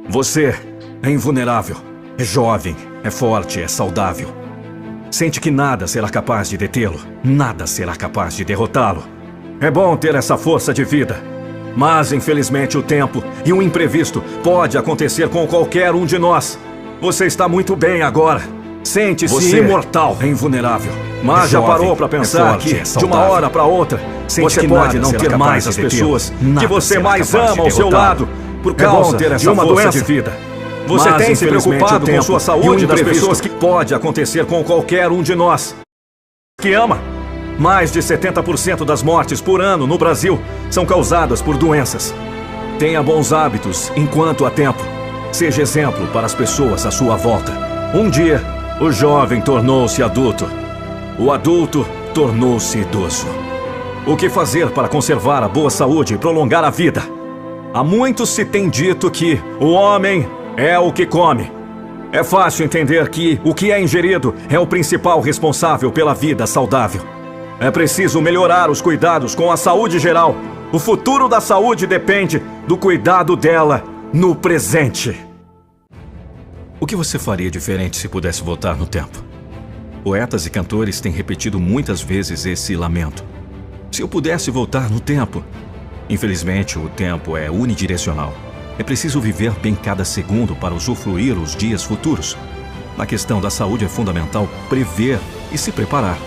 Você é invulnerável, é jovem, é forte, é saudável. Sente que nada será capaz de detê-lo, nada será capaz de derrotá-lo. É bom ter essa força de vida, mas infelizmente o tempo e um imprevisto pode acontecer com qualquer um de nós. Você está muito bem agora. Sente-se imortal, é invulnerável. Mas já parou para pensar que, de uma hora para outra, você pode não ter mais as pessoas que você mais ama ao seu lado por causa de uma doença de vida. Você tem se preocupado com sua saúde das pessoas que pode acontecer com qualquer um de nós que ama. Mais de 70% das mortes por ano no Brasil são causadas por doenças. Tenha bons hábitos enquanto há tempo. Seja exemplo para as pessoas à sua volta. Um dia, o jovem tornou-se adulto. O adulto tornou-se idoso. O que fazer para conservar a boa saúde e prolongar a vida? Há muito se tem dito que o homem é o que come. É fácil entender que o que é ingerido é o principal responsável pela vida saudável. É preciso melhorar os cuidados com a saúde geral. O futuro da saúde depende do cuidado dela no presente. O que você faria diferente se pudesse voltar no tempo? Poetas e cantores têm repetido muitas vezes esse lamento. Se eu pudesse voltar no tempo... Infelizmente, o tempo é unidirecional. É preciso viver bem cada segundo para usufruir os dias futuros. Na questão da saúde é fundamental prever e se preparar.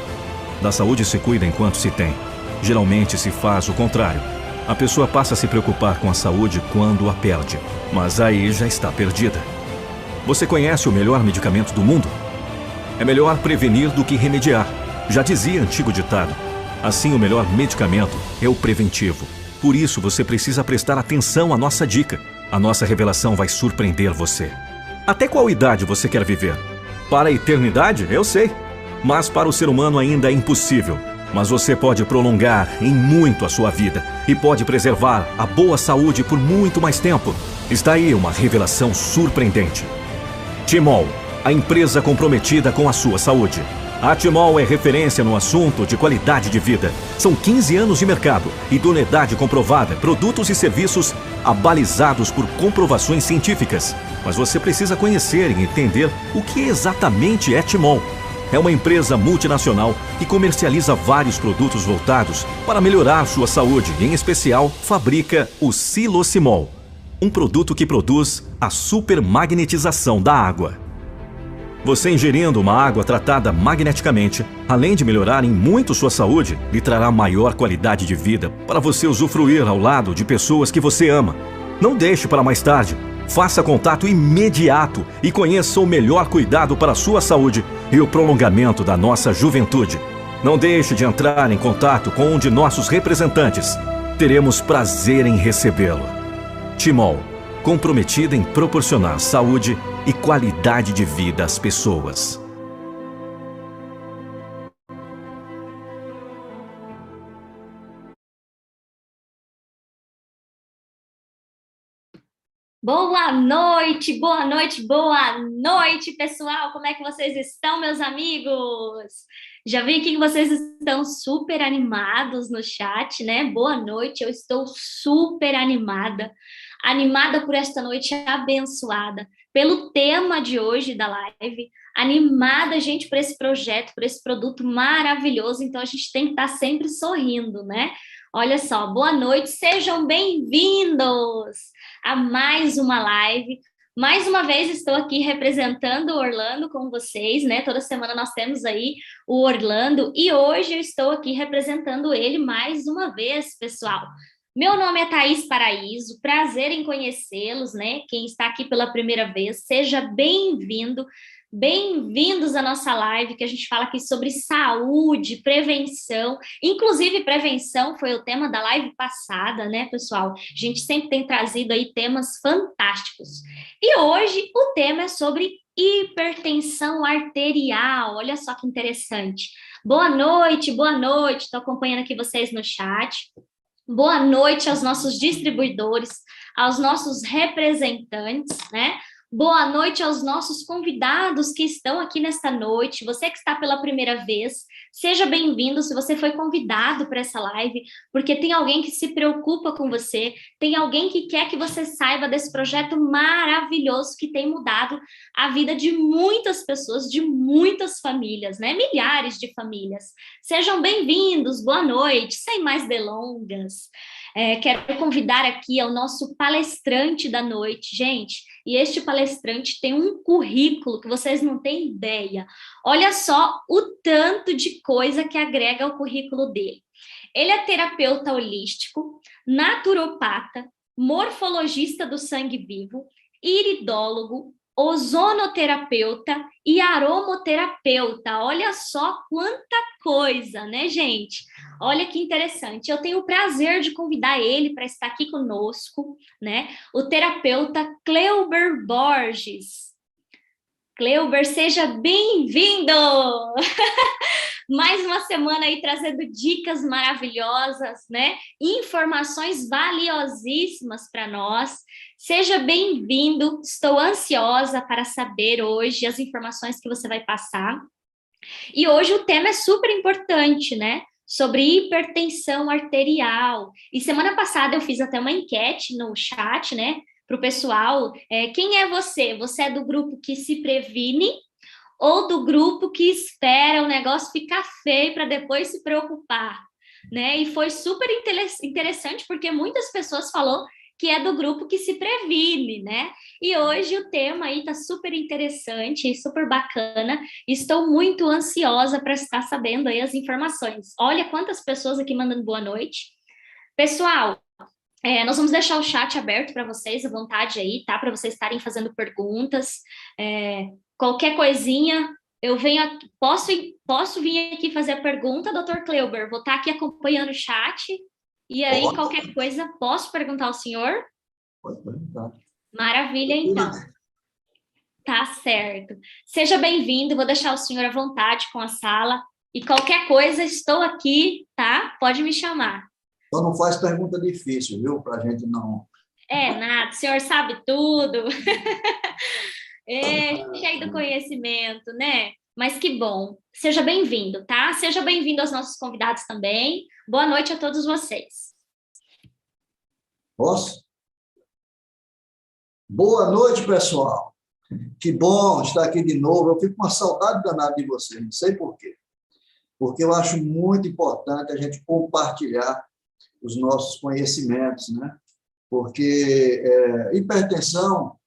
Da saúde se cuida enquanto se tem. Geralmente se faz o contrário. A pessoa passa a se preocupar com a saúde quando a perde, mas aí já está perdida. Você conhece o melhor medicamento do mundo? É melhor prevenir do que remediar. Já dizia antigo ditado. Assim, o melhor medicamento é o preventivo. Por isso, você precisa prestar atenção à nossa dica. A nossa revelação vai surpreender você. Até qual idade você quer viver? Para a eternidade, eu sei. Mas para o ser humano ainda é impossível. Mas você pode prolongar em muito a sua vida e pode preservar a boa saúde por muito mais tempo. Está aí uma revelação surpreendente. Timol, a empresa comprometida com a sua saúde. A Timol é referência no assunto de qualidade de vida. São 15 anos de mercado, idoneidade comprovada, produtos e serviços abalizados por comprovações científicas. Mas você precisa conhecer e entender o que exatamente é Timol. É uma empresa multinacional que comercializa vários produtos voltados para melhorar sua saúde e, em especial, fabrica o Silocimol, um produto que produz a supermagnetização da água. Você ingerindo uma água tratada magneticamente, além de melhorar em muito sua saúde, lhe trará maior qualidade de vida para você usufruir ao lado de pessoas que você ama. Não deixe para mais tarde. Faça contato imediato e conheça o melhor cuidado para a sua saúde e o prolongamento da nossa juventude. Não deixe de entrar em contato com um de nossos representantes. Teremos prazer em recebê-lo. Timol, comprometida em proporcionar saúde e qualidade de vida às pessoas. Boa noite, boa noite, boa noite, pessoal! Como é que vocês estão, meus amigos? Já vi que vocês estão super animados no chat, né? Boa noite, eu estou super animada por esta noite abençoada, pelo tema de hoje da live, animada, gente, por esse projeto, por esse produto maravilhoso, então a gente tem que estar sempre sorrindo, né? Olha só, boa noite, sejam bem-vindos a mais uma live. Mais uma vez estou aqui representando o Orlando com vocês, né? Toda semana nós temos aí o Orlando e hoje eu estou aqui representando ele mais uma vez, pessoal. Meu nome é Thaís Paraíso, prazer em conhecê-los, né? Quem está aqui pela primeira vez, seja bem-vindo. Bem-vindos à nossa live, que a gente fala aqui sobre saúde, prevenção. Inclusive, prevenção foi o tema da live passada, né, pessoal? A gente sempre tem trazido aí temas fantásticos. E hoje o tema é sobre hipertensão arterial. Olha só que interessante. Boa noite, boa noite. Estou acompanhando aqui vocês no chat. Boa noite aos nossos distribuidores, aos nossos representantes, né? Boa noite aos nossos convidados que estão aqui nesta noite. Você que está pela primeira vez, seja bem-vindo se você foi convidado para essa live, porque tem alguém que se preocupa com você, tem alguém que quer que você saiba desse projeto maravilhoso que tem mudado a vida de muitas pessoas, de muitas famílias, né? Milhares de famílias. Sejam bem-vindos, boa noite, sem mais delongas. Quero convidar aqui ao nosso palestrante da noite, gente. E este palestrante tem um currículo que vocês não têm ideia. Olha só o tanto de coisa que agrega ao currículo dele. Ele é terapeuta holístico, naturopata, morfologista do sangue vivo, iridólogo, ozonoterapeuta e aromoterapeuta. Olha só quanta coisa, né, gente? Olha que interessante. Eu tenho o prazer de convidar ele para estar aqui conosco, né? O terapeuta Cleuber Borges. Cleuber, seja bem-vindo! Mais uma semana aí trazendo dicas maravilhosas, né? Informações valiosíssimas para nós. Seja bem-vindo. Estou ansiosa para saber hoje as informações que você vai passar. E hoje o tema é super importante, né? Sobre hipertensão arterial. E semana passada eu fiz até uma enquete no chat, né? Para o pessoal. Quem é você? Você é do grupo que se previne ou do grupo que espera o negócio ficar feio para depois se preocupar, né? E foi super interessante porque muitas pessoas falaram que é do grupo que se previne, né? E hoje o tema aí tá super interessante e super bacana. Estou muito ansiosa para estar sabendo aí as informações. Olha quantas pessoas aqui mandando boa noite. Pessoal, nós vamos deixar o chat aberto para vocês, à vontade aí, tá? Para vocês estarem fazendo perguntas. Qualquer coisinha, eu venho aqui, posso vir aqui fazer a pergunta, doutor Cleuber? Vou estar aqui acompanhando o chat. E aí, qualquer coisa, posso perguntar ao senhor? Pode perguntar. Maravilha, então. Tá certo. Seja bem-vindo, vou deixar o senhor à vontade com a sala. E qualquer coisa, estou aqui, tá? Pode me chamar. Só não faz pergunta difícil, viu? Para a gente não... Nada, o senhor sabe tudo. Cheio do conhecimento, né? Mas que bom. Seja bem-vindo, tá? Seja bem-vindo aos nossos convidados também. Boa noite a todos vocês. Posso? Boa noite, pessoal. Que bom estar aqui de novo. Eu fico com uma saudade danada de vocês, não sei por quê. Porque eu acho muito importante a gente compartilhar os nossos conhecimentos, né? Porque hipertensão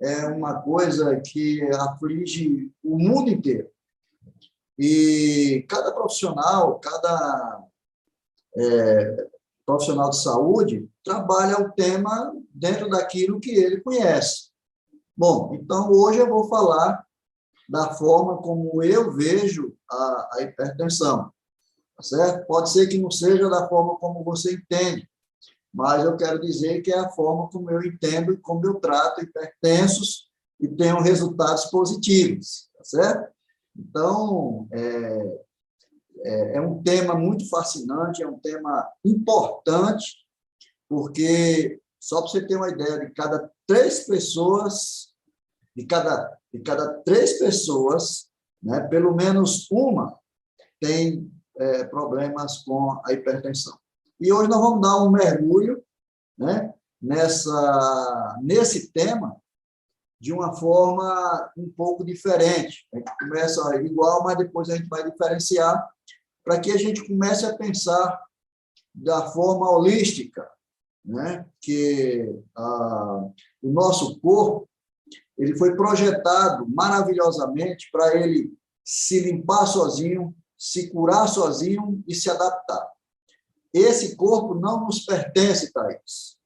é uma coisa que aflige o mundo inteiro. E cada profissional, cada profissional de saúde trabalha o tema dentro daquilo que ele conhece. Bom, então hoje eu vou falar da forma como eu vejo a hipertensão, tá certo? Pode ser que não seja da forma como você entende, mas eu quero dizer que é a forma como eu entendo e como eu trato hipertensos e tenho resultados positivos, tá certo? Então, é um tema muito fascinante, é um tema importante, porque, só para você ter uma ideia, de cada três pessoas, né, pelo menos uma tem problemas com a hipertensão. E hoje nós vamos dar um mergulho, né, nesse tema de uma forma um pouco diferente. A gente começa igual, mas depois a gente vai diferenciar para que a gente comece a pensar da forma holística, né, que o nosso corpo ele foi projetado maravilhosamente para ele se limpar sozinho, se curar sozinho e se adaptar. Esse corpo não nos pertence, Thaís.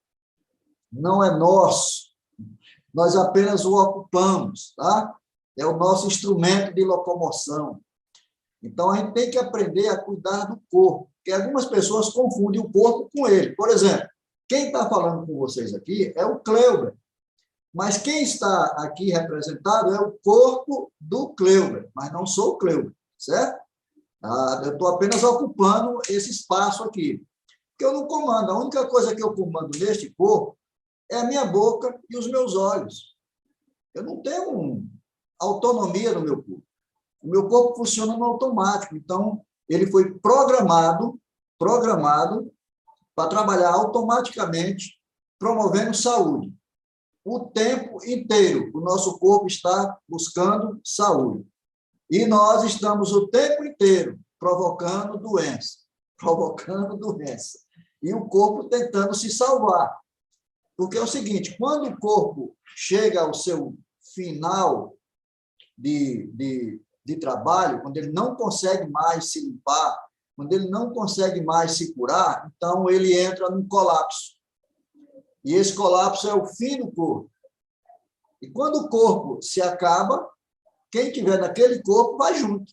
Não é nosso. Nós apenas o ocupamos, tá? É o nosso instrumento de locomoção. Então, a gente tem que aprender a cuidar do corpo, porque algumas pessoas confundem o corpo com ele. Por exemplo, quem está falando com vocês aqui é o Cleuber, mas quem está aqui representado é o corpo do Cleuber, mas não sou o Cleuber, certo? Eu estou apenas ocupando esse espaço aqui. Porque eu não comando. A única coisa que eu comando neste corpo é a minha boca e os meus olhos. Eu não tenho autonomia no meu corpo. O meu corpo funciona no automático. Então, ele foi programado para trabalhar automaticamente, promovendo saúde. O tempo inteiro, o nosso corpo está buscando saúde. E nós estamos o tempo inteiro provocando doença. E o corpo tentando se salvar. Porque é o seguinte, quando o corpo chega ao seu final de trabalho, quando ele não consegue mais se limpar, quando ele não consegue mais se curar, então ele entra num colapso. E esse colapso é o fim do corpo. E quando o corpo se acaba, quem tiver naquele corpo vai junto.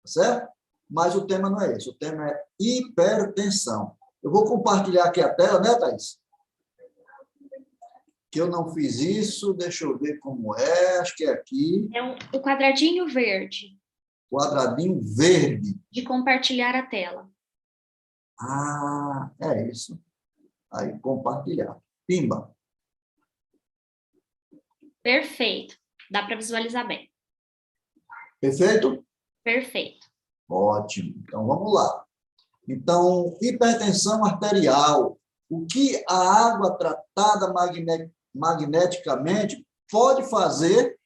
Certo? Mas o tema não é esse. O tema é hipertensão. Eu vou compartilhar aqui a tela, né, Thaís? Que eu não fiz isso, deixa eu ver como é, acho que é aqui. É o quadradinho verde. Quadradinho verde. De compartilhar a tela. Ah, é isso. Aí, compartilhar. Pimba. Perfeito. Dá para visualizar bem. Perfeito? Perfeito. Ótimo. Então, vamos lá. Então, hipertensão arterial. O que a água tratada magneticamente pode fazer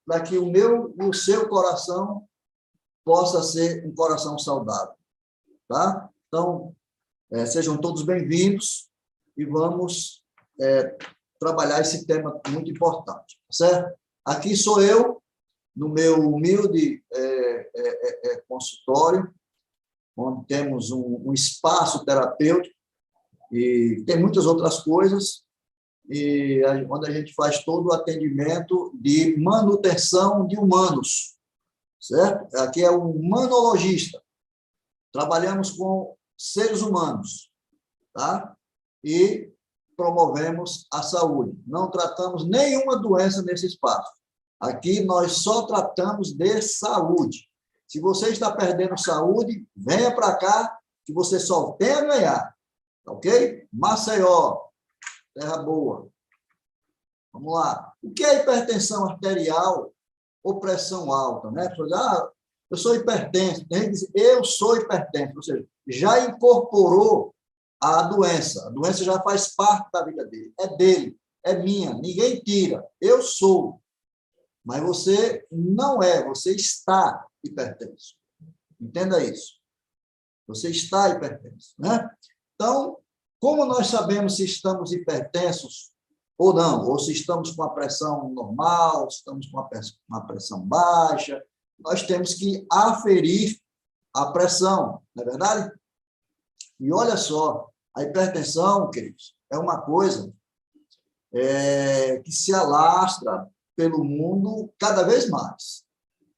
para que o meu e o seu coração possa ser um coração saudável. Tá? Então, sejam todos bem-vindos e vamos trabalhar esse tema muito importante, certo? Aqui sou eu, no meu humilde consultório, onde temos um espaço terapêutico e tem muitas outras coisas, e onde a gente faz todo o atendimento de manutenção de humanos, certo? Aqui é um humanologista. Trabalhamos com seres humanos, tá? E promovemos a saúde. Não tratamos nenhuma doença nesse espaço. Aqui nós só tratamos de saúde. Se você está perdendo saúde, venha para cá, que você só tem a ganhar. Ok? Maceió, terra boa. Vamos lá. O que é hipertensão arterial ou pressão alta? Né? Eu sou hipertenso. Tem gente que diz, eu sou hipertenso. Ou seja, já incorporou a doença. A doença já faz parte da vida dele. É dele, é minha. Ninguém tira. Eu sou. Mas você não é, você está hipertenso. Entenda isso. Você está hipertenso, né? Então, como nós sabemos se estamos hipertensos ou não, ou se estamos com a pressão normal, se estamos com uma pressão baixa, nós temos que aferir a pressão, não é verdade? E olha só, a hipertensão, queridos, é uma coisa que se alastra pelo mundo cada vez mais.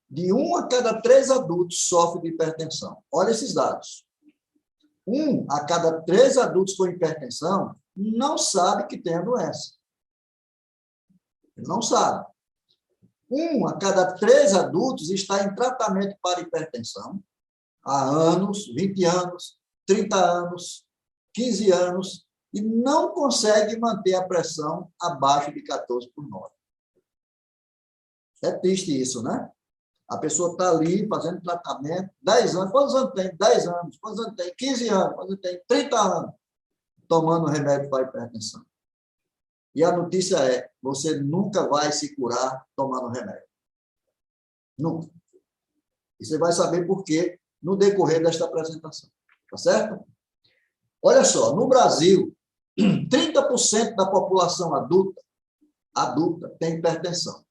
De 1 a cada 3 adultos sofre de hipertensão. Olha esses dados. 1 a cada 3 adultos com hipertensão não sabe que tem a doença. Ele não sabe. 1 a cada 3 adultos está em tratamento para hipertensão há anos, 20 anos, 30 anos, 15 anos, e não consegue manter a pressão abaixo de 14/9. É triste isso, né? A pessoa está ali fazendo tratamento, 10 anos. Quantos anos tem? 10 anos. Quantos anos tem? 15 anos. Quantos anos tem? 30 anos. Tomando remédio para hipertensão. E a notícia é, você nunca vai se curar tomando remédio. Nunca. E você vai saber por quê no decorrer desta apresentação. Tá certo? Olha só, no Brasil, 30% da população adulta tem hipertensão.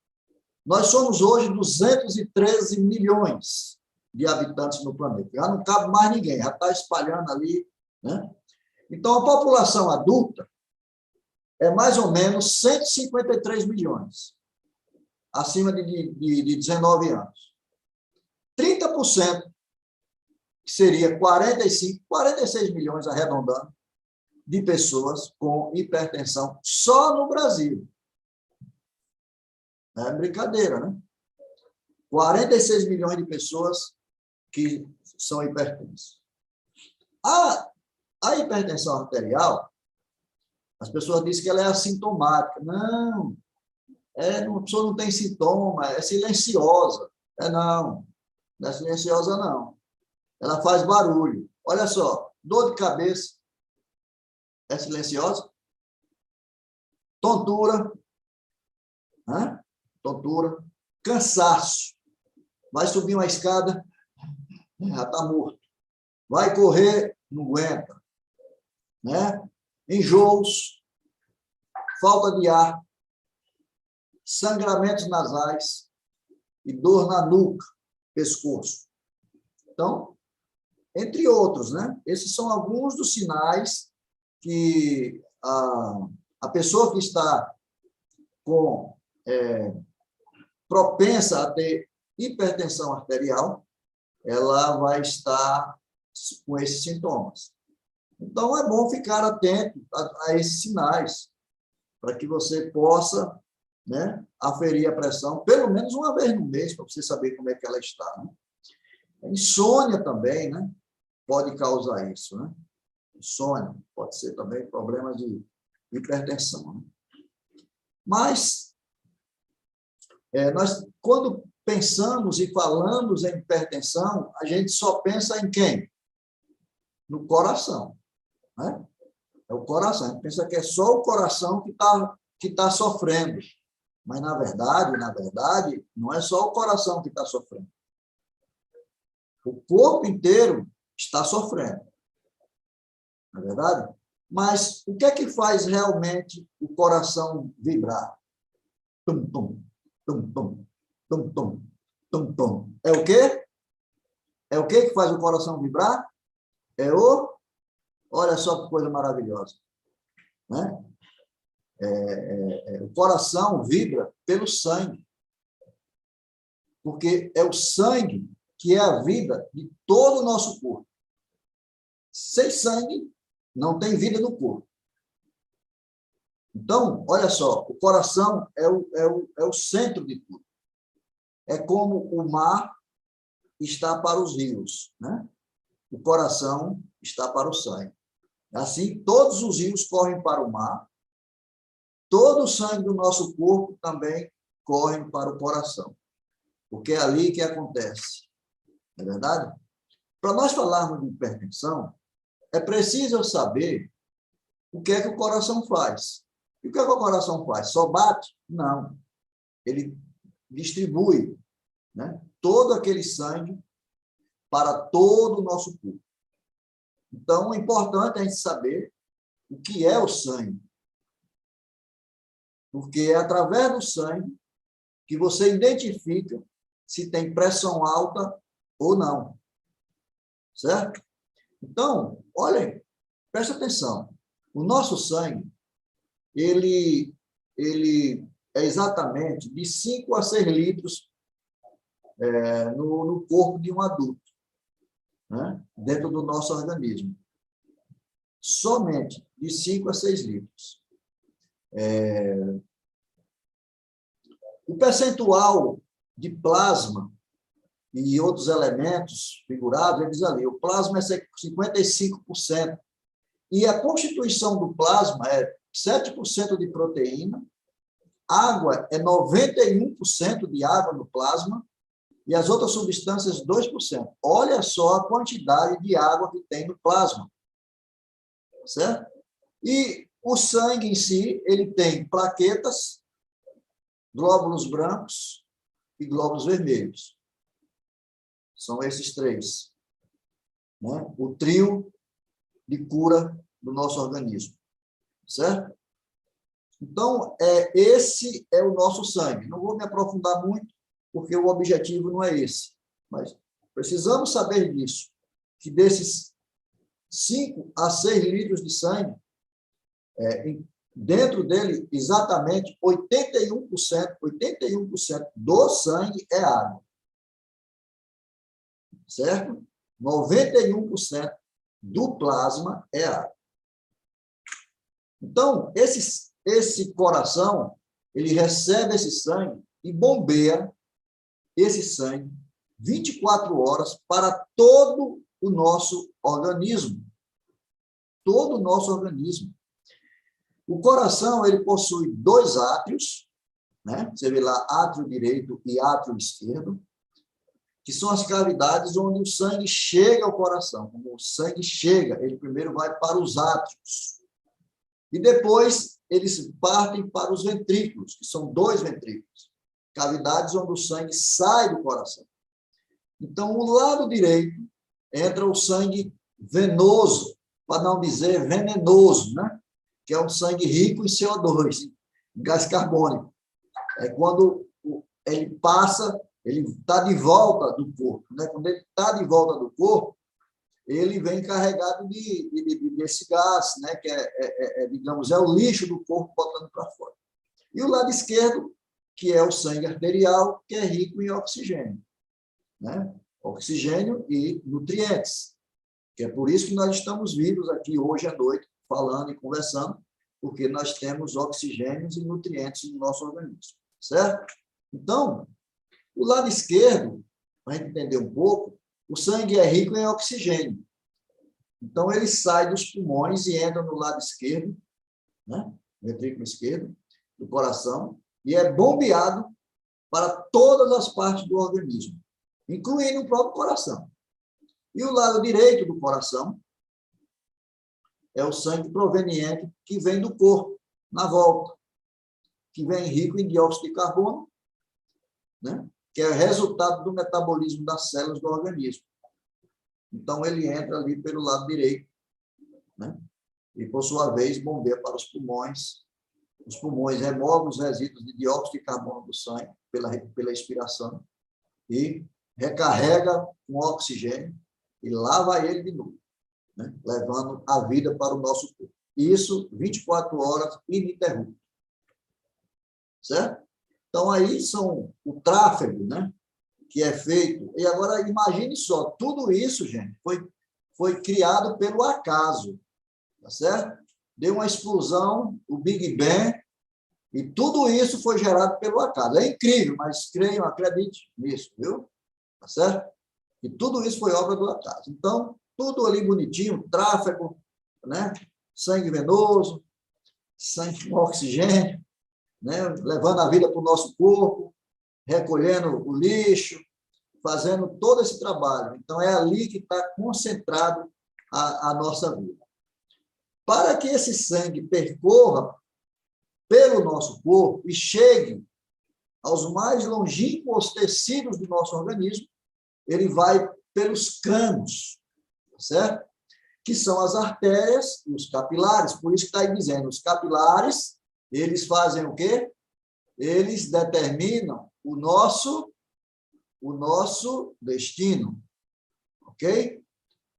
Nós somos hoje 213 milhões de habitantes no planeta. Já não cabe mais ninguém, já está espalhando ali, né? Então, a população adulta é mais ou menos 153 milhões, acima de 19 anos. 30%, que seria 46 milhões, arredondando, de pessoas com hipertensão só no Brasil. É brincadeira, né? 46 milhões de pessoas que são hipertensas. A hipertensão arterial, as pessoas dizem que ela é assintomática. Não. A pessoa não tem sintoma, é silenciosa. Não é silenciosa, não. Ela faz barulho. Olha só, dor de cabeça é silenciosa? Tontura, né? Tontura, cansaço. Vai subir uma escada, já está morto. Vai correr, não aguenta. Né? Enjoos, falta de ar, sangramentos nasais e dor na nuca, pescoço. Então, entre outros, né? Esses são alguns dos sinais que a pessoa que está propensa a ter hipertensão arterial, ela vai estar com esses sintomas. Então, é bom ficar atento a esses sinais, para que você possa, né, aferir a pressão pelo menos uma vez no mês, para você saber como é que ela está. Né? A insônia também, né, pode causar isso. Né? Insônia pode ser também problema de hipertensão. Né? Mas, nós, quando pensamos e falamos em hipertensão, a gente só pensa em quem? No coração. Né? É o coração. A gente pensa que é só o coração que tá sofrendo. Mas, na verdade, não é só o coração que está sofrendo. O corpo inteiro está sofrendo. Não é verdade? Mas o que é que faz realmente o coração vibrar? Tum, tum, tum, tum, tum, tum, tum, tum. É o quê? É o quê que faz o coração vibrar? Olha só que coisa maravilhosa. Né? O coração vibra pelo sangue. Porque é o sangue que é a vida de todo o nosso corpo. Sem sangue, não tem vida no corpo. Então, olha só, o coração é o centro de tudo. É como o mar está para os rios, né? O coração está para o sangue. Assim, todos os rios correm para o mar, todo o sangue do nosso corpo também corre para o coração, porque é ali que acontece. Não é verdade? Para nós falarmos de hipertensão, é preciso saber o que é que o coração faz. E o que é que o coração faz? Só bate? Não. Ele distribui, né, todo aquele sangue para todo o nosso corpo. Então, é importante a gente saber o que é o sangue. Porque é através do sangue que você identifica se tem pressão alta ou não. Certo? Então, olhem, presta atenção. O nosso sangue, ele é exatamente de 5 a 6 litros no corpo de um adulto, né? Dentro do nosso organismo. Somente de 5 a 6 litros. O percentual de plasma e outros elementos figurados, eles ali, o plasma é 55%, e a constituição do plasma é 7% de proteína, água é 91% de água no plasma, e as outras substâncias 2%. Olha só a quantidade de água que tem no plasma. Certo? E o sangue em si, ele tem plaquetas, glóbulos brancos e glóbulos vermelhos. São esses 3. Né? O trio de cura do nosso organismo. Certo? Então, esse é o nosso sangue. Não vou me aprofundar muito, porque o objetivo não é esse. Mas precisamos saber disso, que desses 5 a 6 litros de sangue, dentro dele, exatamente 81% do sangue é água. Certo? 91% do plasma é água. Então, esse coração, ele recebe esse sangue e bombeia esse sangue 24 horas para todo o nosso organismo. Todo o nosso organismo. O coração, ele possui 2 átrios, né? Você vê lá átrio direito e átrio esquerdo, que são as cavidades onde o sangue chega ao coração. Como o sangue chega, ele primeiro vai para os átrios. E depois eles partem para os ventrículos, que são 2 ventrículos. Cavidades onde o sangue sai do coração. Então, o lado direito entra o sangue venoso, para não dizer venenoso, né? Que é um sangue rico em CO2, em gás carbônico. É quando ele passa, ele está de volta do corpo, né? Quando ele está de volta do corpo, ele vem carregado desse gás, né? Que digamos, é o lixo do corpo botando para fora. E o lado esquerdo, que é o sangue arterial, que é rico em oxigênio, né? Oxigênio e nutrientes, que é por isso que nós estamos vivos aqui hoje à noite, falando e conversando, porque nós temos oxigênios e nutrientes no nosso organismo, certo? Então, o lado esquerdo, para a gente entender um pouco, o sangue é rico em oxigênio. Então, ele sai dos pulmões e entra no lado esquerdo, né? Ventrículo esquerdo, do coração, e é bombeado para todas as partes do organismo, incluindo o próprio coração. E o lado direito do coração é o sangue proveniente que vem do corpo, na volta, que vem rico em dióxido de carbono, né? Que é resultado do metabolismo das células do organismo. Então, ele entra ali pelo lado direito, né? E, por sua vez, bombeia para os pulmões. Os pulmões removem os resíduos de dióxido de carbono do sangue pela expiração e recarrega com oxigênio e lá vai ele de novo, né? Levando a vida para o nosso corpo. Isso 24 horas ininterrupto. Certo? Então, aí são o tráfego, né? Que é feito. E agora, imagine só, tudo isso, gente, foi criado pelo acaso, tá certo? Deu uma explosão, o Big Bang, e tudo isso foi gerado pelo acaso. É incrível, mas creiam, acredite nisso, viu? Tá certo? E tudo isso foi obra do acaso. Então, tudo ali bonitinho, tráfego, né? Sangue venoso, sangue com oxigênio, né? Levando a vida para o nosso corpo, recolhendo o lixo, fazendo todo esse trabalho. Então, é ali que está concentrado a nossa vida. Para que esse sangue percorra pelo nosso corpo e chegue aos mais longínquos tecidos do nosso organismo, ele vai pelos canos, certo? Que são as artérias e os capilares. Por isso que está aí dizendo, os capilares, eles fazem o quê? Eles determinam o nosso destino, ok?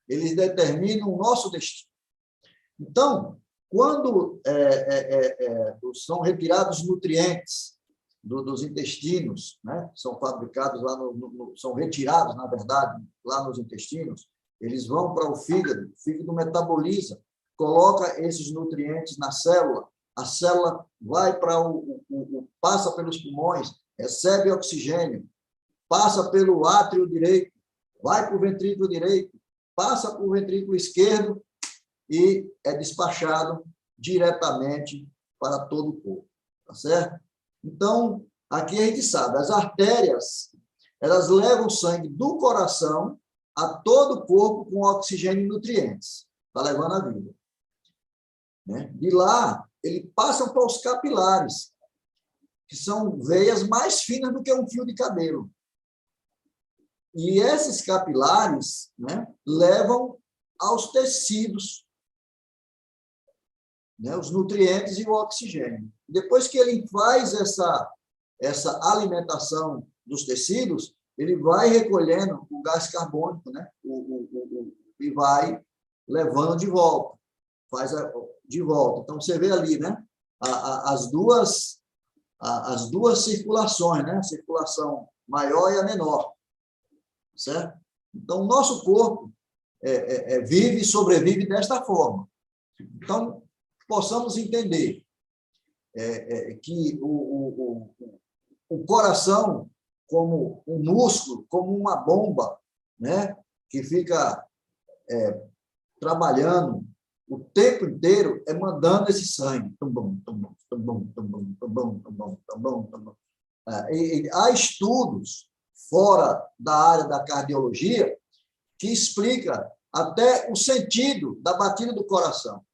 Eles determinam o nosso destino. Então, quando são retirados nutrientes dos intestinos, né? São fabricados lá, são retirados, na verdade, lá nos intestinos, eles vão para o fígado metaboliza, coloca esses nutrientes na célula, a célula vai para passa pelos pulmões, recebe oxigênio, passa pelo átrio direito, vai para o ventrículo direito, passa para o ventrículo esquerdo e é despachado diretamente para todo o corpo, tá certo? Então, aqui a gente sabe, as artérias, elas levam sangue do coração a todo o corpo com oxigênio e nutrientes, está levando a vida, né? De lá, eles passam para os capilares, que são veias mais finas do que um fio de cabelo. E esses capilares, né, levam aos tecidos, né, os nutrientes e o oxigênio. Depois que ele faz essa alimentação dos tecidos, ele vai recolhendo o gás carbônico, né, e vai levando de volta, de volta. Então, você vê ali, né, as duas circulações, né, a circulação maior e a menor, certo? Então, o nosso corpo vive e sobrevive desta forma. Então, possamos entender que o coração, como um músculo, como uma bomba, né, que fica trabalhando o tempo inteiro é mandando esse sangue. Tum-bum, tum-bum, tum-bum, tum-bum, tum-bum, tum-bum, tum-bum, tum-bum. Há estudos fora da área da cardiologia que explica até o sentido da batida do coração,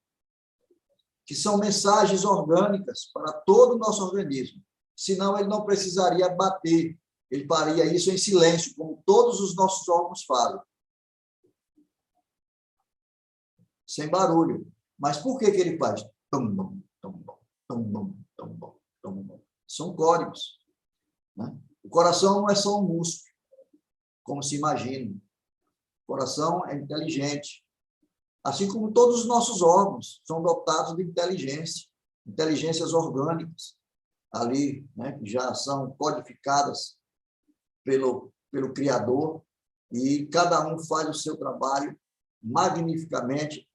que são mensagens orgânicas para todo o nosso organismo. Senão, ele não precisaria bater, ele faria isso em silêncio, como todos os nossos órgãos fazem. Sem barulho. Mas por que ele faz? Tum-bum, tum-bum, tum-bum, tum-bum, tum-bum. São códigos. Né? O coração não é só um músculo, como se imagina. O coração é inteligente. Assim como todos os nossos órgãos são dotados de inteligência, inteligências orgânicas, ali, né, que já são codificadas pelo Criador, e cada um faz o seu trabalho magnificamente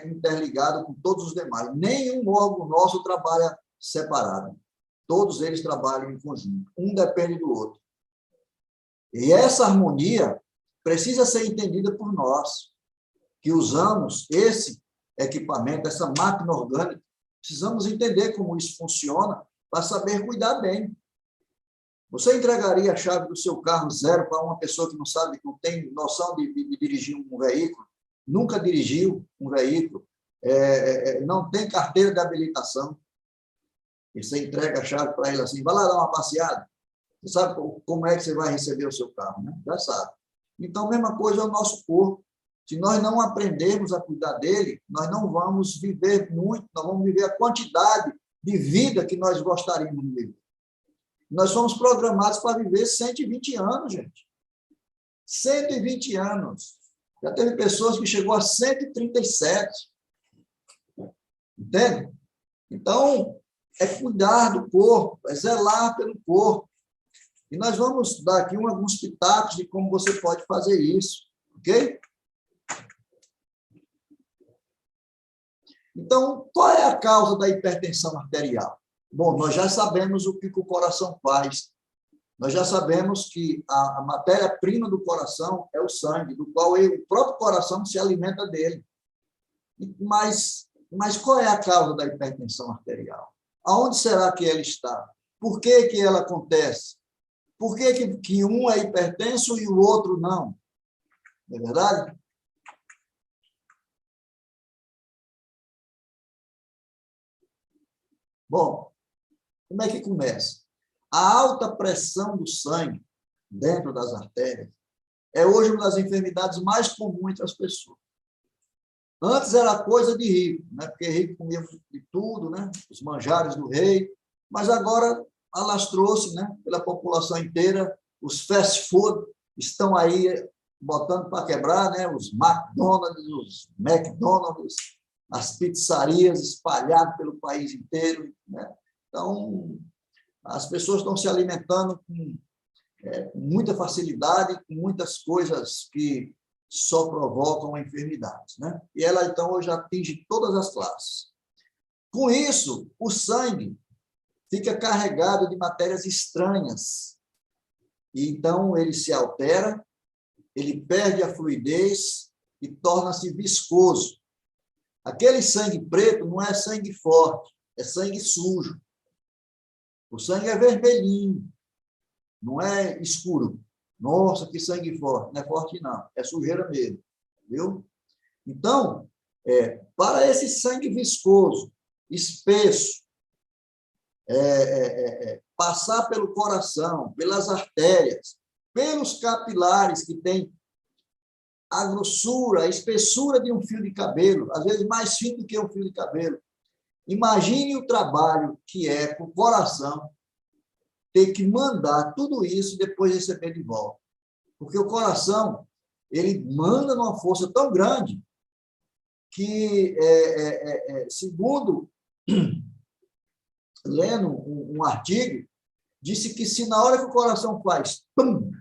interligado com todos os demais. Nenhum órgão nosso trabalha separado. Todos eles trabalham em conjunto. Um depende do outro. E essa harmonia precisa ser entendida por nós, que usamos esse equipamento, essa máquina orgânica. Precisamos entender como isso funciona para saber cuidar bem. Você entregaria a chave do seu carro zero para uma pessoa que não sabe, que não tem noção de dirigir um veículo, nunca dirigiu um veículo, não tem carteira de habilitação, e você entrega a chave para ele assim, vai lá dar uma passeada? Você sabe como é que você vai receber o seu carro, né? Já sabe. Então, a mesma coisa é o nosso corpo. Se nós não aprendermos a cuidar dele, nós não vamos viver muito, nós vamos viver a quantidade de vida que nós gostaríamos de viver. Nós somos programados para viver 120 anos, gente. 120 anos. Já teve pessoas que chegou a 137. Entende? Então, é cuidar do corpo, é zelar pelo corpo. E nós vamos dar aqui alguns pitacos de como você pode fazer isso, ok? Então, qual é a causa da hipertensão arterial? Bom, nós já sabemos o que o coração faz. Nós já sabemos que a matéria-prima do coração é o sangue, do qual o próprio coração se alimenta dele. Mas qual é a causa da hipertensão arterial? Aonde será que ela está? Por que ela acontece? Por que um é hipertenso e o outro não? Não é verdade? Bom, como é que começa? A alta pressão do sangue dentro das artérias é hoje uma das enfermidades mais comuns entre as pessoas. Antes era coisa de rico, né? Porque rico comia de tudo, né? Os manjares do rei, mas agora alastrou-se, né? Pela população inteira, os fast food estão aí botando para quebrar, né? Os McDonald's, as pizzarias espalhadas pelo país inteiro, né? Então, as pessoas estão se alimentando com muita facilidade, com muitas coisas que só provocam enfermidades, né? E ela, então, hoje atinge todas as classes. Com isso, o sangue fica carregado de matérias estranhas. E, então, ele se altera, ele perde a fluidez e torna-se viscoso. Aquele sangue preto não é sangue forte, é sangue sujo. O sangue é vermelhinho, não é escuro. Nossa, que sangue forte. Não é forte, não. É sujeira mesmo. Viu? Então, para esse sangue viscoso, espesso, passar pelo coração, pelas artérias, pelos capilares, que tem a grossura, a espessura de um fio de cabelo, às vezes mais fino do que um fio de cabelo. Imagine o trabalho que é para o coração ter que mandar tudo isso e depois receber de volta. Porque o coração, ele manda numa força tão grande que, segundo, lendo um artigo, disse que se na hora que o coração faz pum,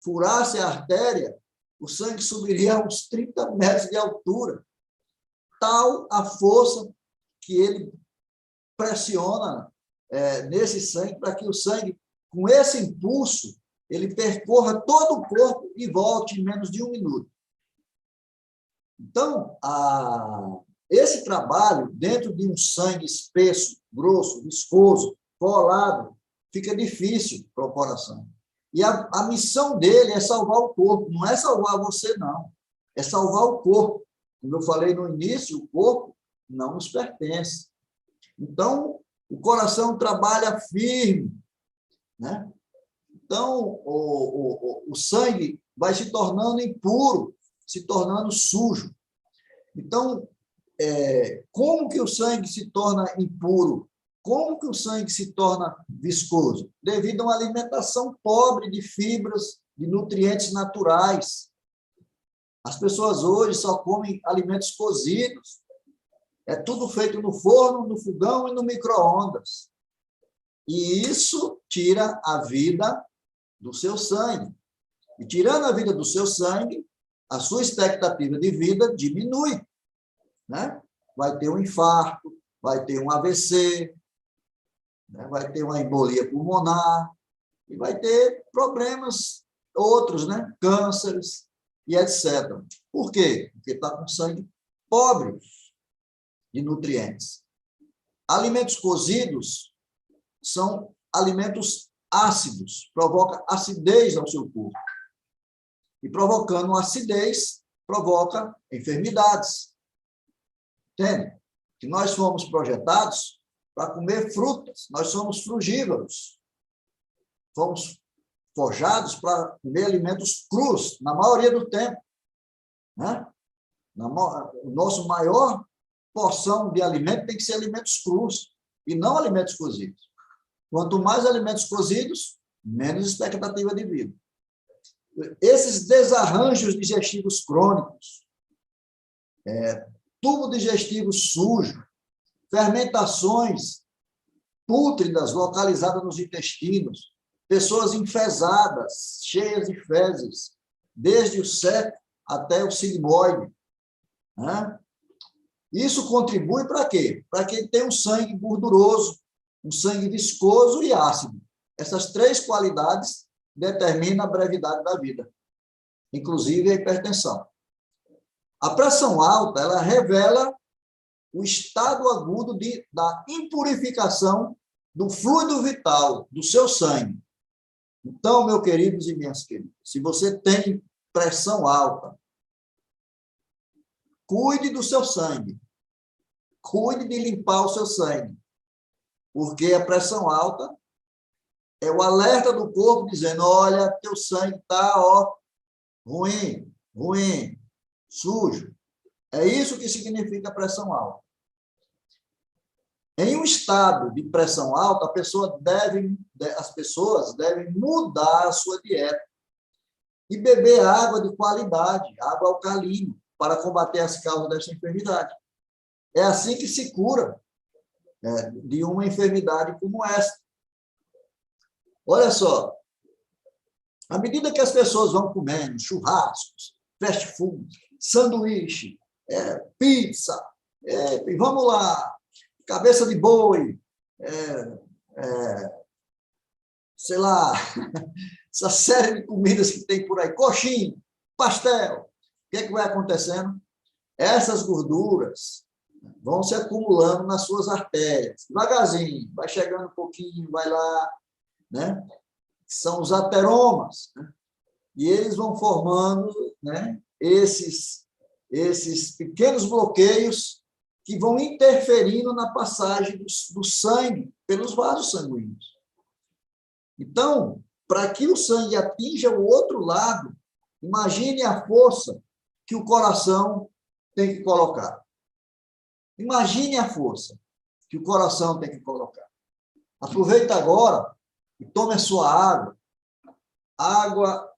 furasse a artéria, o sangue subiria a uns 30 metros de altura. Tal a força que ele pressiona nesse sangue, para que o sangue, com esse impulso, ele percorra todo o corpo e volte em menos de 1 minuto. Então, esse trabalho, dentro de um sangue espesso, grosso, viscoso, colado, fica difícil para o coração. E a missão dele é salvar o corpo, não é salvar você, não. É salvar o corpo. Como eu falei no início, o corpo não nos pertence. Então, o coração trabalha firme, né? Então, o sangue vai se tornando impuro, se tornando sujo. Então, como que o sangue se torna impuro? Como que o sangue se torna viscoso? Devido a uma alimentação pobre de fibras, de nutrientes naturais. As pessoas hoje só comem alimentos cozidos. É tudo feito no forno, no fogão e no micro-ondas. E isso tira a vida do seu sangue. E tirando a vida do seu sangue, a sua expectativa de vida diminui, né? Vai ter um infarto, vai ter um AVC, né? Vai ter uma embolia pulmonar, e vai ter problemas outros, né? Cânceres e etc. Por quê? Porque está com sangue pobre de nutrientes. Alimentos cozidos são alimentos ácidos, provoca acidez ao seu corpo. E provocando acidez, provoca enfermidades. Entende? Que nós fomos projetados para comer frutas, nós somos frugívoros. Fomos forjados para comer alimentos crus, na maioria do tempo. Né? O nosso maior porção de alimento tem que ser alimentos crus, e não alimentos cozidos. Quanto mais alimentos cozidos, menos expectativa de vida. Esses desarranjos digestivos crônicos, tubo digestivo sujo, fermentações pútridas localizadas nos intestinos, pessoas enfesadas, cheias de fezes, desde o septo até o sigmoide. Né? Isso contribui para quê? Para quem tem um sangue gorduroso, um sangue viscoso e ácido. Essas três qualidades determinam a brevidade da vida, inclusive a hipertensão. A pressão alta, ela revela o estado agudo da impurificação do fluido vital, do seu sangue. Então, meus queridos e minhas queridas, se você tem pressão alta, cuide do seu sangue. Cuide de limpar o seu sangue. Porque a pressão alta é o alerta do corpo dizendo, olha, teu sangue está ruim, sujo. É isso que significa pressão alta. Em um estado de pressão alta, as pessoas devem mudar a sua dieta e beber água de qualidade, água alcalina, para combater as causas dessa enfermidade. É assim que se cura de uma enfermidade como essa. Olha só, à medida que as pessoas vão comendo churrascos, fast food, sanduíche, pizza, e vamos lá, cabeça de boi, sei lá, essa série de comidas que tem por aí, coxinha, pastel, o que é que vai acontecendo? Essas gorduras vão se acumulando nas suas artérias, devagarzinho, vai chegando um pouquinho, vai lá, né? São os ateromas, né? E eles vão formando, né, esses pequenos bloqueios que vão interferindo na passagem do sangue pelos vasos sanguíneos. Então, para que o sangue atinja o outro lado, imagine a força que o coração tem que colocar. Imagine a força que o coração tem que colocar. Aproveita agora e tome a sua água. Água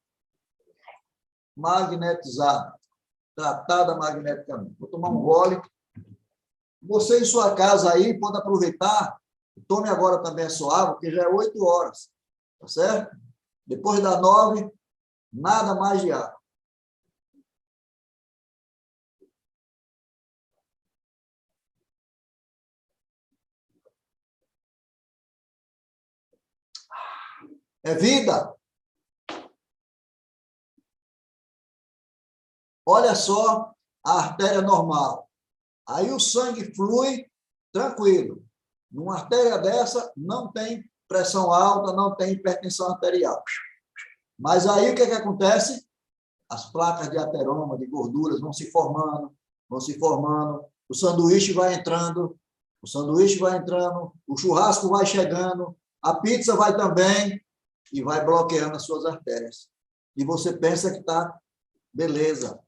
magnetizada, tratada magneticamente. Vou tomar um gole. Você em sua casa aí pode aproveitar, tome agora também a sua água, porque já é 8 horas, tá certo? Depois das 9, nada mais de água. É vida. Olha só a artéria normal. Aí o sangue flui tranquilo. Numa artéria dessa, não tem pressão alta, não tem hipertensão arterial. Mas aí o que acontece? As placas de ateroma, de gorduras, vão se formando, o sanduíche vai entrando, o churrasco vai chegando, a pizza vai também e vai bloqueando as suas artérias. E você pensa que está beleza,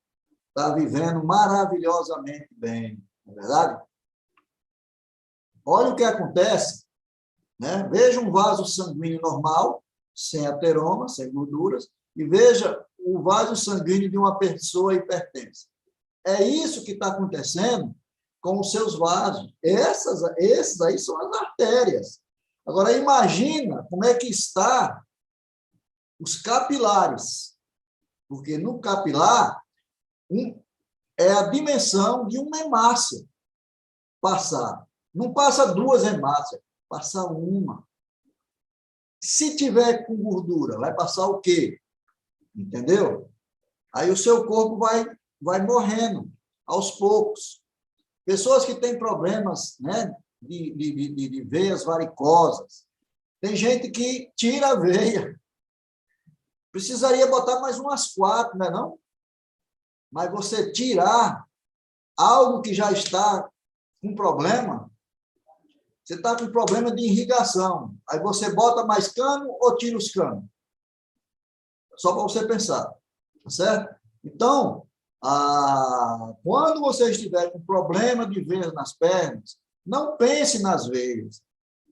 está vivendo maravilhosamente bem, não é verdade? Olha o que acontece, né? Veja um vaso sanguíneo normal, sem ateroma, sem gorduras, e veja o vaso sanguíneo de uma pessoa hipertensa. É isso que está acontecendo com os seus vasos. Esses aí são as artérias. Agora, imagina como é que está os capilares. Porque no capilar é a dimensão de uma hemácia passar. Não passa duas hemácias, passa uma. Se tiver com gordura, vai passar o quê? Entendeu? Aí o seu corpo vai morrendo aos poucos. Pessoas que têm problemas, né, de veias varicosas. Tem gente que tira a veia. Precisaria botar mais umas 4, não é não? Mas você tirar algo que já está com problema, você está com problema de irrigação. Aí você bota mais cano ou tira os canos? Só para você pensar, tá certo? Então, quando você estiver com problema de veias nas pernas, não pense nas veias.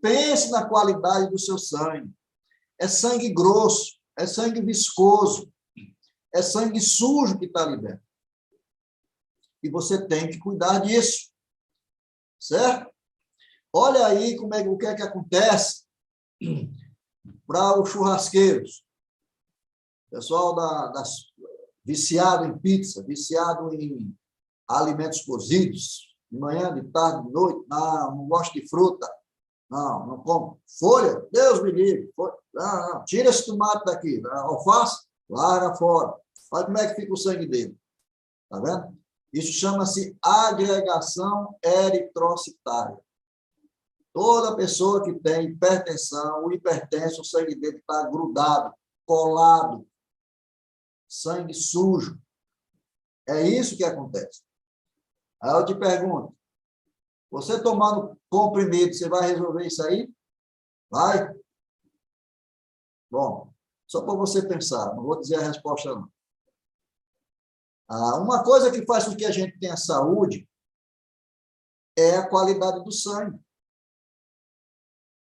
Pense na qualidade do seu sangue. É sangue grosso, é sangue viscoso, é sangue sujo que está ali dentro. E você tem que cuidar disso. Certo? Olha aí o que é que acontece para os churrasqueiros. Pessoal viciado em pizza, viciado em alimentos cozidos, de manhã, de tarde, de noite. Não gosto de fruta. Não como. Folha, Deus me livre. Não, tira esse tomate daqui. Alface, larga fora. Olha como é que fica o sangue dele. Está vendo? Isso chama-se agregação eritrocitária. Toda pessoa que tem hipertensão, o hipertenso, o sangue dele está grudado, colado, sangue sujo. É isso que acontece. Aí eu te pergunto, você tomando comprimido, você vai resolver isso aí? Vai? Bom, só para você pensar, não vou dizer a resposta não. Uma coisa que faz com que a gente tenha saúde é a qualidade do sangue.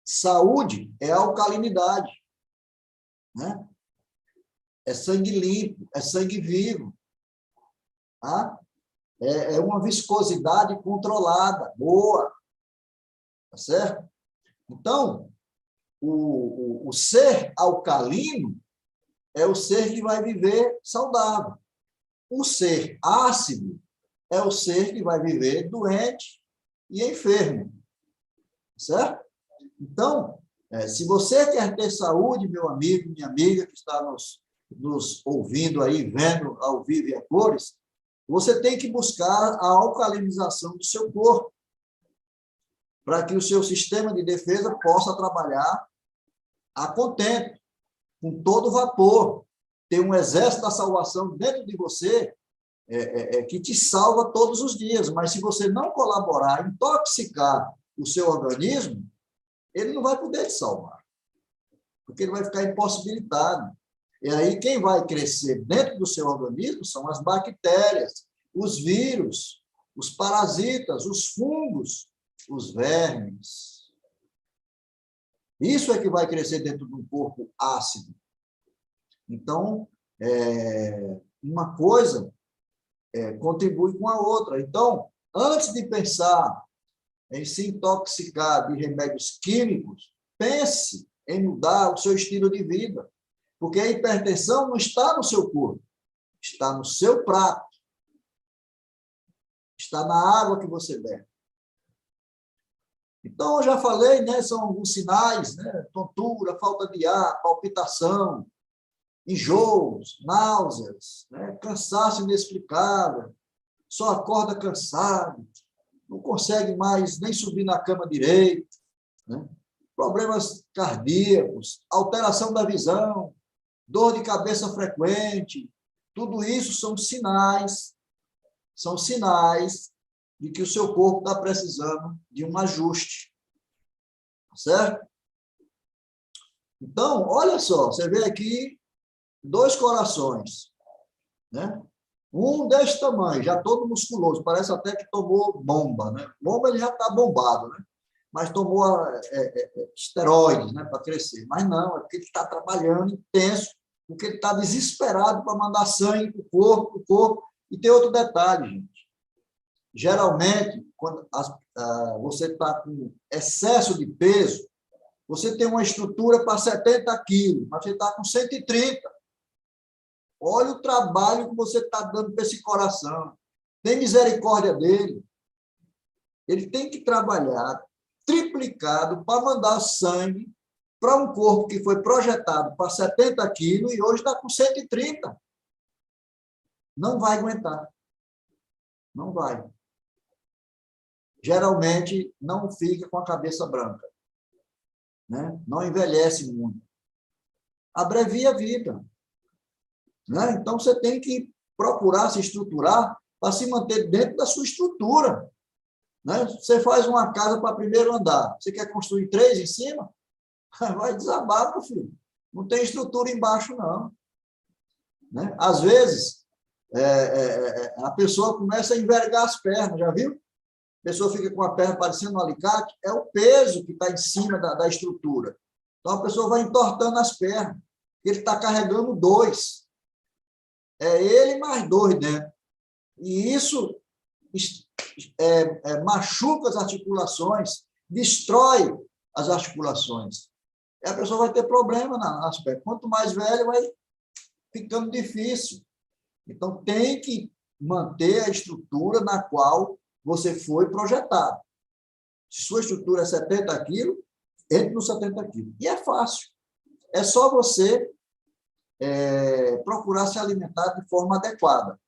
Saúde é alcalinidade, né? É sangue limpo, é sangue vivo. Tá? É uma viscosidade controlada, boa. Tá certo? Então, o ser alcalino é o ser que vai viver saudável. O ser ácido é o ser que vai viver doente e enfermo. Certo? Então, se você quer ter saúde, meu amigo, minha amiga, que está nos ouvindo aí, vendo ao vivo e a cores, você tem que buscar a alcalinização do seu corpo, para que o seu sistema de defesa possa trabalhar a contento, com todo vapor. Tem um exército da salvação dentro de você que te salva todos os dias, mas se você não colaborar, intoxicar o seu organismo, ele não vai poder te salvar, porque ele vai ficar impossibilitado. E aí quem vai crescer dentro do seu organismo são as bactérias, os vírus, os parasitas, os fungos, os vermes. Isso é que vai crescer dentro de um corpo ácido. Então, uma coisa contribui com a outra. Então, antes de pensar em se intoxicar de remédios químicos, pense em mudar o seu estilo de vida, porque a hipertensão não está no seu corpo, está no seu prato, está na água que você bebe. Então, eu já falei, né, são alguns sinais, né, tontura, falta de ar, palpitação, enjoos, náuseas, né, cansaço inexplicável, só acorda cansado, não consegue mais nem subir na cama direito, né? Problemas cardíacos, alteração da visão, dor de cabeça frequente, tudo isso são sinais de que o seu corpo está precisando de um ajuste, certo? Então, olha só, você vê aqui 2 corações, né? Um desse tamanho, já todo musculoso, parece até que tomou bomba, né? Bomba ele já está bombado, né? Mas tomou esteroides, né, para crescer. Mas não, é porque ele está trabalhando intenso, porque ele está desesperado para mandar sangue para o corpo. E tem outro detalhe, gente. Geralmente, quando você está com excesso de peso, você tem uma estrutura para 70 quilos, mas você está com 130. Olha o trabalho que você está dando para esse coração. Tem misericórdia dele. Ele tem que trabalhar triplicado para mandar sangue para um corpo que foi projetado para 70 quilos e hoje está com 130. Não vai aguentar. Não vai. Geralmente, não fica com a cabeça branca, né? Não envelhece muito. Abrevia a vida, né? Então, você tem que procurar se estruturar para se manter dentro da sua estrutura, né? Você faz uma casa para primeiro andar, você quer construir 3 em cima? Vai desabar, meu filho. Não tem estrutura embaixo, não, né? Às vezes, a pessoa começa a envergar as pernas, já viu? A pessoa fica com a perna parecendo um alicate, é o peso que está em cima da estrutura. Então, a pessoa vai entortando as pernas. Ele está carregando 2. É ele mais 2 dentro. E isso machuca as articulações, destrói as articulações. E a pessoa vai ter problema nas pernas. Quanto mais velho, vai ficando difícil. Então, tem que manter a estrutura na qual você foi projetado. Se sua estrutura é 70 quilos, entre nos 70 quilos. E é fácil. É só você procurar se alimentar de forma adequada.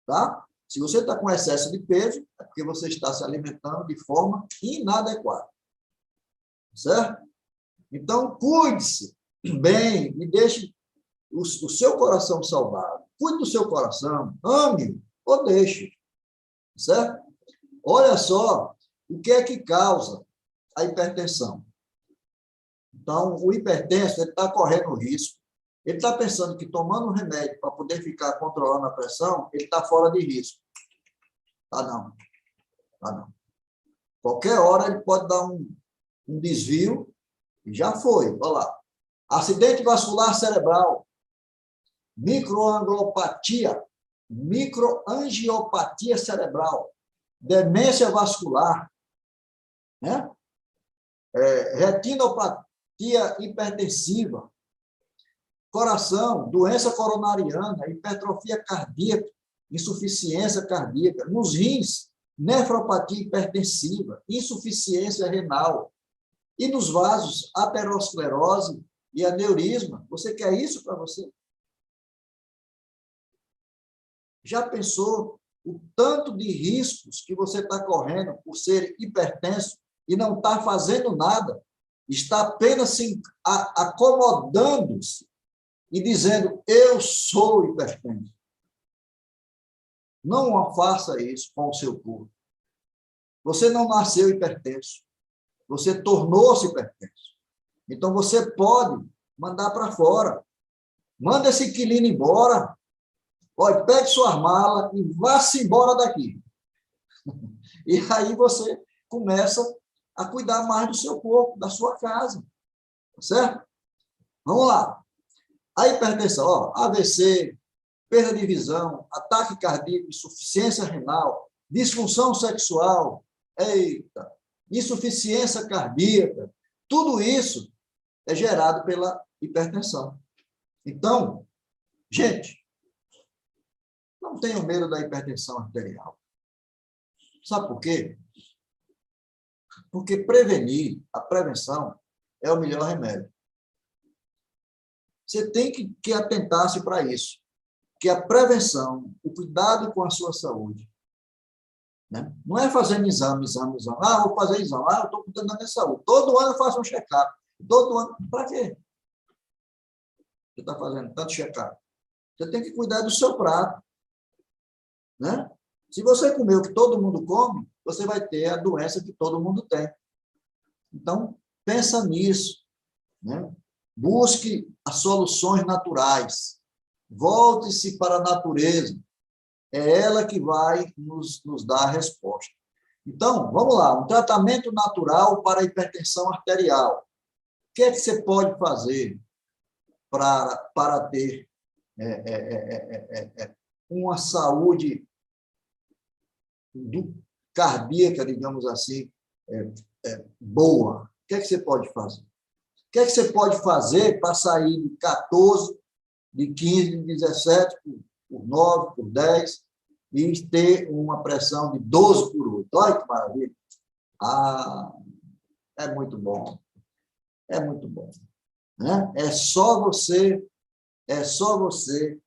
Tá? Se você está com excesso de peso, é porque você está se alimentando de forma inadequada. Certo? Então, cuide-se bem e deixe o seu coração saudável. Cuide do seu coração, ame-o ou deixe. Certo? Olha só o que é que causa a hipertensão. Então, o hipertenso está correndo risco. Ele está pensando que tomando um remédio para poder ficar controlando a pressão, ele está fora de risco. Tá não. Tá não. Qualquer hora ele pode dar um desvio e já foi. Olha lá. Acidente vascular cerebral, microangiopatia cerebral, demência vascular, né? Retinopatia hipertensiva, coração, doença coronariana, hipertrofia cardíaca, insuficiência cardíaca, nos rins, nefropatia hipertensiva, insuficiência renal, e nos vasos, aterosclerose e aneurisma. Você quer isso para você? Já pensou o tanto de riscos que você está correndo por ser hipertenso e não está fazendo nada, está apenas se acomodando-se e dizendo, eu sou hipertenso. Não faça isso com o seu corpo. Você não nasceu hipertenso. Você tornou-se hipertenso. Então, você pode mandar para fora. Manda esse inquilino embora. Olha, pegue sua mala e vá-se embora daqui. E aí você começa a cuidar mais do seu corpo, da sua casa. Certo? Vamos lá. A hipertensão, ó, AVC, perda de visão, ataque cardíaco, insuficiência renal, disfunção sexual, eita, insuficiência cardíaca, tudo isso é gerado pela hipertensão. Então, gente, não tenham medo da hipertensão arterial. Sabe por quê? Porque prevenir, a prevenção, é o melhor remédio. Você tem que atentar-se para isso. Que a prevenção, o cuidado com a sua saúde, né? Não é fazendo exame. Ah, vou fazer exame. Ah, eu estou cuidando da minha saúde. Todo ano eu faço um check-up. Todo ano. Para quê? Você está fazendo tanto check-up? Você tem que cuidar do seu prato, né? Se você comer o que todo mundo come, você vai ter a doença que todo mundo tem. Então, pensa nisso, né? Busque as soluções naturais. Volte-se para a natureza. É ela que vai nos dar a resposta. Então, vamos lá. Um tratamento natural para a hipertensão arterial. O que é que você pode fazer para ter uma saúde cardíaca, digamos assim, boa? O que é que você pode fazer? O que é que você pode fazer para sair de 14, de 15, de 17, por 9, por 10, e ter uma pressão de 12 por 8? Olha que maravilha! Ah, é muito bom. É muito bom. Né? É só você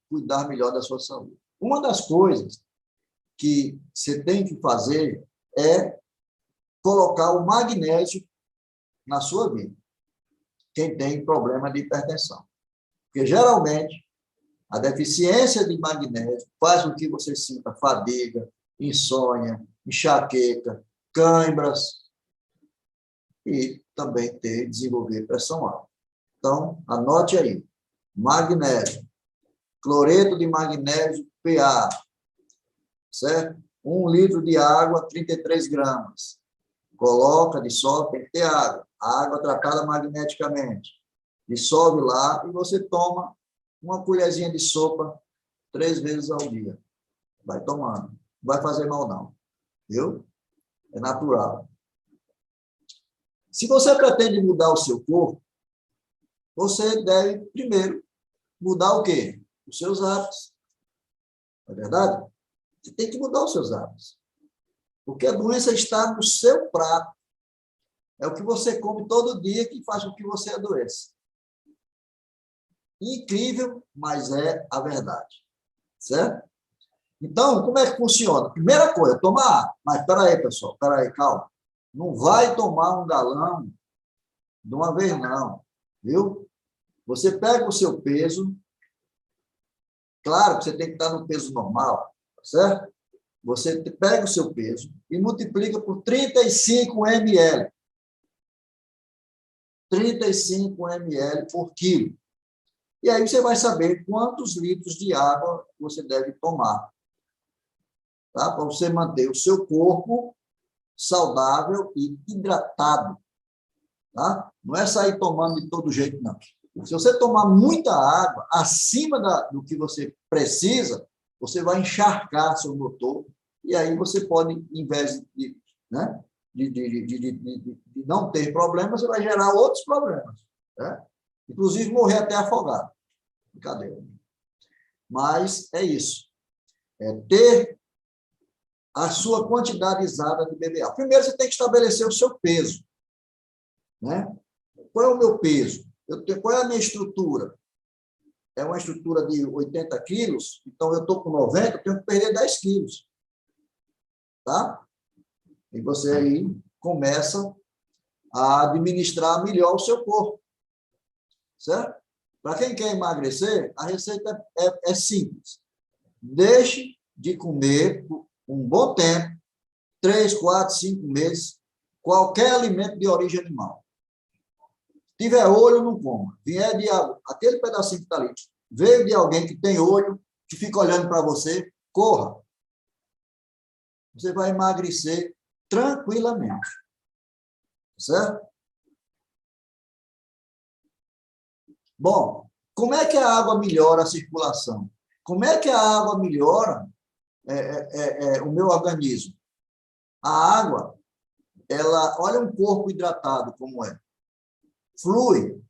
cuidar melhor da sua saúde. Uma das coisas que você tem que fazer é colocar o magnésio na sua vida, quem tem problema de hipertensão. Porque, geralmente, a deficiência de magnésio faz com que você sinta fadiga, insônia, enxaqueca, cãibras e também desenvolver pressão alta. Então, anote aí. Magnésio. Cloreto de magnésio, PA. Certo? 1 litro de água, 33 gramas. Coloca, dissolve, tem que ter água. A água tratada magneticamente. Dissolve lá e você toma uma colherzinha de sopa 3 vezes ao dia. Vai tomando. Não vai fazer mal, não. Viu? É natural. Se você pretende mudar o seu corpo, você deve, primeiro, mudar o quê? Os seus hábitos. Não é verdade? Você tem que mudar os seus hábitos. Porque a doença está no seu prato. É o que você come todo dia que faz com que você adoeça. Incrível, mas é a verdade. Certo? Então, como é que funciona? Primeira coisa, tomar água. Mas, espera aí, pessoal. Espera aí, calma. Não vai tomar 1 galão de uma vez, não. Viu? Você pega o seu peso. Claro que você tem que estar no peso normal, certo? Você pega o seu peso e multiplica por 35 ml. 35 ml por quilo. E aí você vai saber quantos litros de água você deve tomar. Tá? Para você manter o seu corpo saudável e hidratado. Tá? Não é sair tomando de todo jeito, não. Se você tomar muita água acima do que você precisa, você vai encharcar seu motor e aí você pode, em vez de não ter problemas, você vai gerar outros problemas. Né? Inclusive morrer até afogado. Brincadeira. Mas é isso. É ter a sua quantidade exata de BBA. Primeiro, você tem que estabelecer o seu peso. Né? Qual é o meu peso? Qual é a minha estrutura? É uma estrutura de 80 quilos, então eu estou com 90, eu tenho que perder 10 quilos. Tá? E você aí começa a administrar melhor o seu corpo. Certo? Para quem quer emagrecer, a receita é simples. Deixe de comer por um bom tempo, 3, 4, 5 meses, qualquer alimento de origem animal. Se tiver olho, não coma. Vier de aquele pedacinho que está ali, veio de alguém que tem olho, que fica olhando para você, corra. Você vai emagrecer tranquilamente. Certo? Bom, como é que a água melhora a circulação? Como é que a água melhora o meu organismo? A água, olha um corpo hidratado como é. Flui,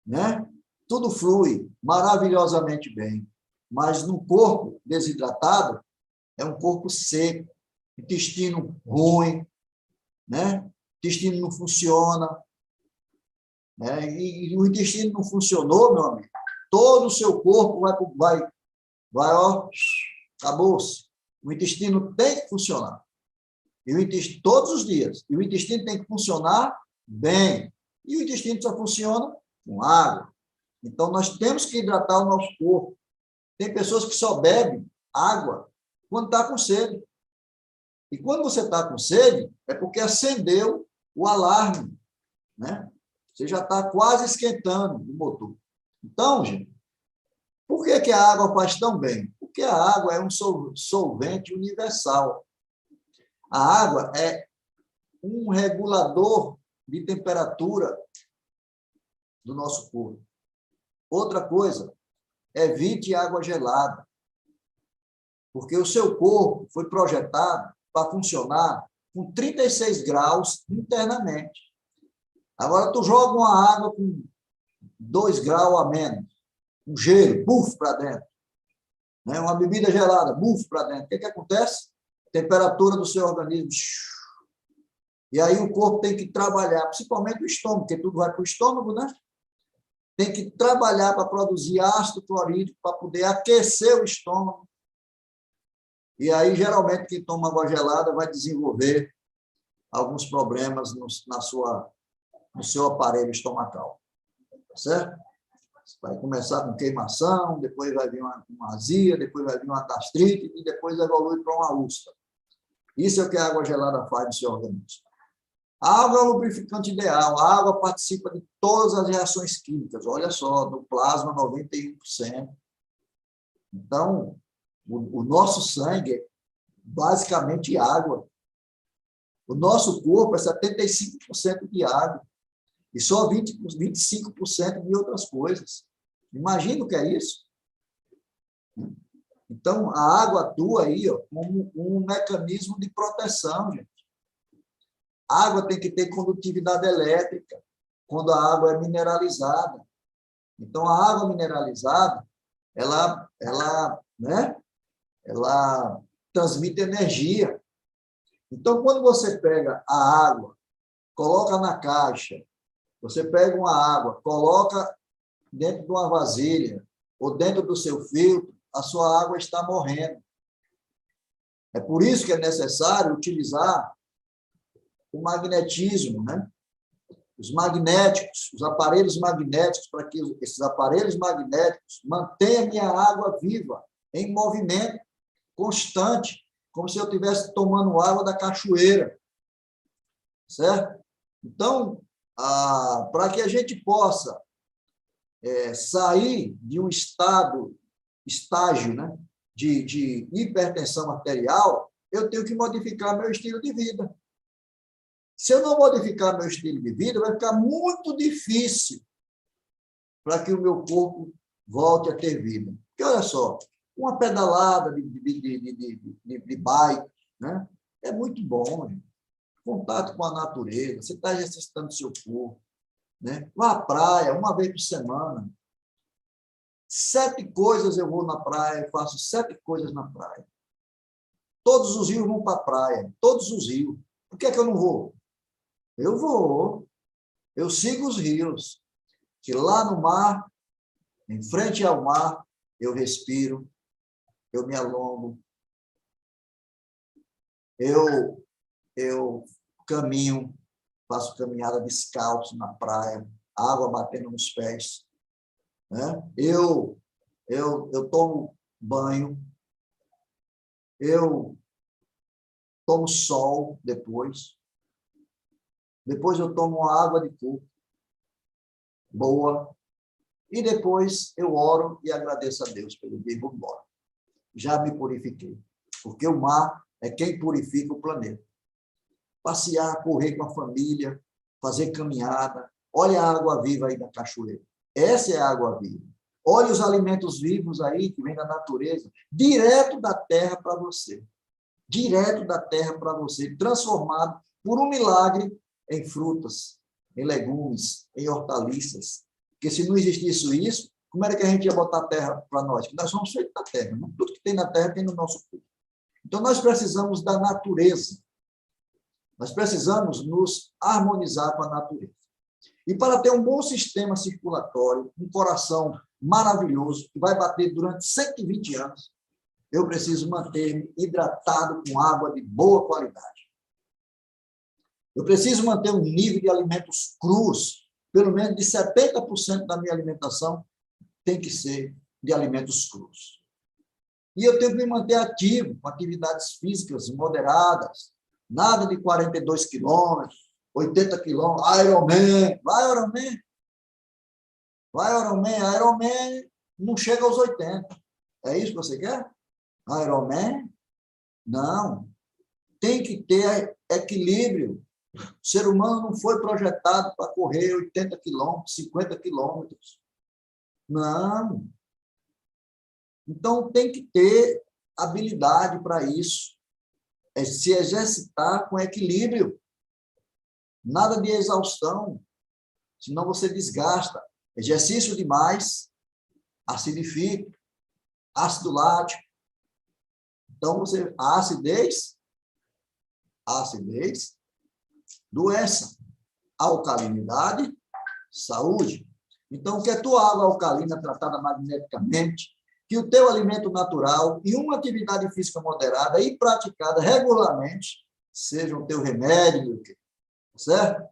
né? Tudo flui maravilhosamente bem. Mas num corpo desidratado, é um corpo seco, intestino ruim, né? Intestino não funciona. Né? E o intestino não funcionou, meu amigo, todo o seu corpo vai ó, acabou-se. O intestino tem que funcionar. E o intestino, todos os dias. E o intestino tem que funcionar bem. E o intestino só funciona com água. Então, nós temos que hidratar o nosso corpo. Tem pessoas que só bebem água quando está com sede. E quando você está com sede, é porque acendeu o alarme, né? Você já está quase esquentando o motor. Então, gente, por que a água faz tão bem? Porque a água é um solvente universal. A água é um regulador de temperatura do nosso corpo. Outra coisa, evite água gelada, porque o seu corpo foi projetado para funcionar com 36 graus internamente. Agora, tu joga uma água com 2 graus a menos, um gelo, buf, para dentro. Né? Uma bebida gelada, buf, para dentro. O que acontece? Temperatura do seu organismo. E aí o corpo tem que trabalhar, principalmente o estômago, porque tudo vai para o estômago, né? Tem que trabalhar para produzir ácido clorídrico, para poder aquecer o estômago. E aí, geralmente, quem toma água gelada vai desenvolver alguns problemas no seu aparelho estomacal. Tá certo? Vai começar com queimação, depois vai vir uma azia, depois vai vir uma gastrite e depois evolui para uma úlcera. Isso é o que a água gelada faz no seu organismo. A água é um lubrificante ideal. A água participa de todas as reações químicas. Olha só, no plasma, 91%. Então, o nosso sangue é basicamente água. O nosso corpo é 75% de água. E só 25% de outras coisas. Imagina o que é isso. Então, a água atua aí como um mecanismo de proteção, gente. A água tem que ter condutividade elétrica quando a água é mineralizada. Então, a água mineralizada, ela transmite energia. Então, quando você pega a água, coloca na caixa, você pega uma água, coloca dentro de uma vasilha ou dentro do seu filtro, a sua água está morrendo. É por isso que é necessário utilizar o magnetismo, né? Os magnéticos, os aparelhos magnéticos, para que esses aparelhos magnéticos mantenham a minha água viva, em movimento constante, como se eu estivesse tomando água da cachoeira. Certo? Então, para que a gente possa sair de um estágio, né, de hipertensão arterial, eu tenho que modificar meu estilo de vida. Se eu não modificar meu estilo de vida, vai ficar muito difícil para que o meu corpo volte a ter vida. Porque, olha só, uma pedalada de bike, né, é muito bom, gente. Contato com a natureza, você está exercitando o seu corpo. Né? Vá à praia, uma vez por semana. 7 coisas eu vou na praia, eu faço 7 coisas na praia. Todos os rios vão para a praia, todos os rios. Por que é que eu não vou? Eu vou. Eu sigo os rios. Que lá no mar, em frente ao mar, eu respiro, eu me alongo, eu caminho, faço caminhada descalço na praia, água batendo nos pés. Né? Eu tomo banho, eu tomo sol depois eu tomo uma água de coco boa, e depois eu oro e agradeço a Deus pelo dia e vou embora. Já me purifiquei, porque o mar é quem purifica o planeta. Passear, correr com a família, fazer caminhada. Olha a água viva aí da cachoeira. Essa é a água viva. Olha os alimentos vivos aí que vêm da natureza, direto da terra para você. Direto da terra para você, transformado por um milagre em frutas, em legumes, em hortaliças. Porque se não existisse isso, como era que a gente ia botar a terra para nós? Porque nós somos feitos da terra. Né? Tudo que tem na terra tem no nosso corpo. Então, nós precisamos da natureza. Nós precisamos nos harmonizar com a natureza. E para ter um bom sistema circulatório, um coração maravilhoso, que vai bater durante 120 anos, eu preciso manter-me hidratado com água de boa qualidade. Eu preciso manter um nível de alimentos crus, pelo menos de 70% da minha alimentação tem que ser de alimentos crus. E eu tenho que me manter ativo, com atividades físicas moderadas, nada de 42 quilômetros, 80 quilômetros, Ironman. Vai, Ironman. Vai, Ironman. Ironman não chega aos 80. É isso que você quer? Ironman? Não. Tem que ter equilíbrio. O ser humano não foi projetado para correr 80 quilômetros, 50 quilômetros. Não. Então, tem que ter habilidade para isso. É se exercitar com equilíbrio. Nada de exaustão, senão você desgasta. Exercício demais, acidifica, ácido lático. Então, a acidez, doença. Alcalinidade, saúde. Então, que a tua água alcalina tratada magneticamente, que o teu alimento natural e uma atividade física moderada e praticada regularmente sejam o teu remédio, certo?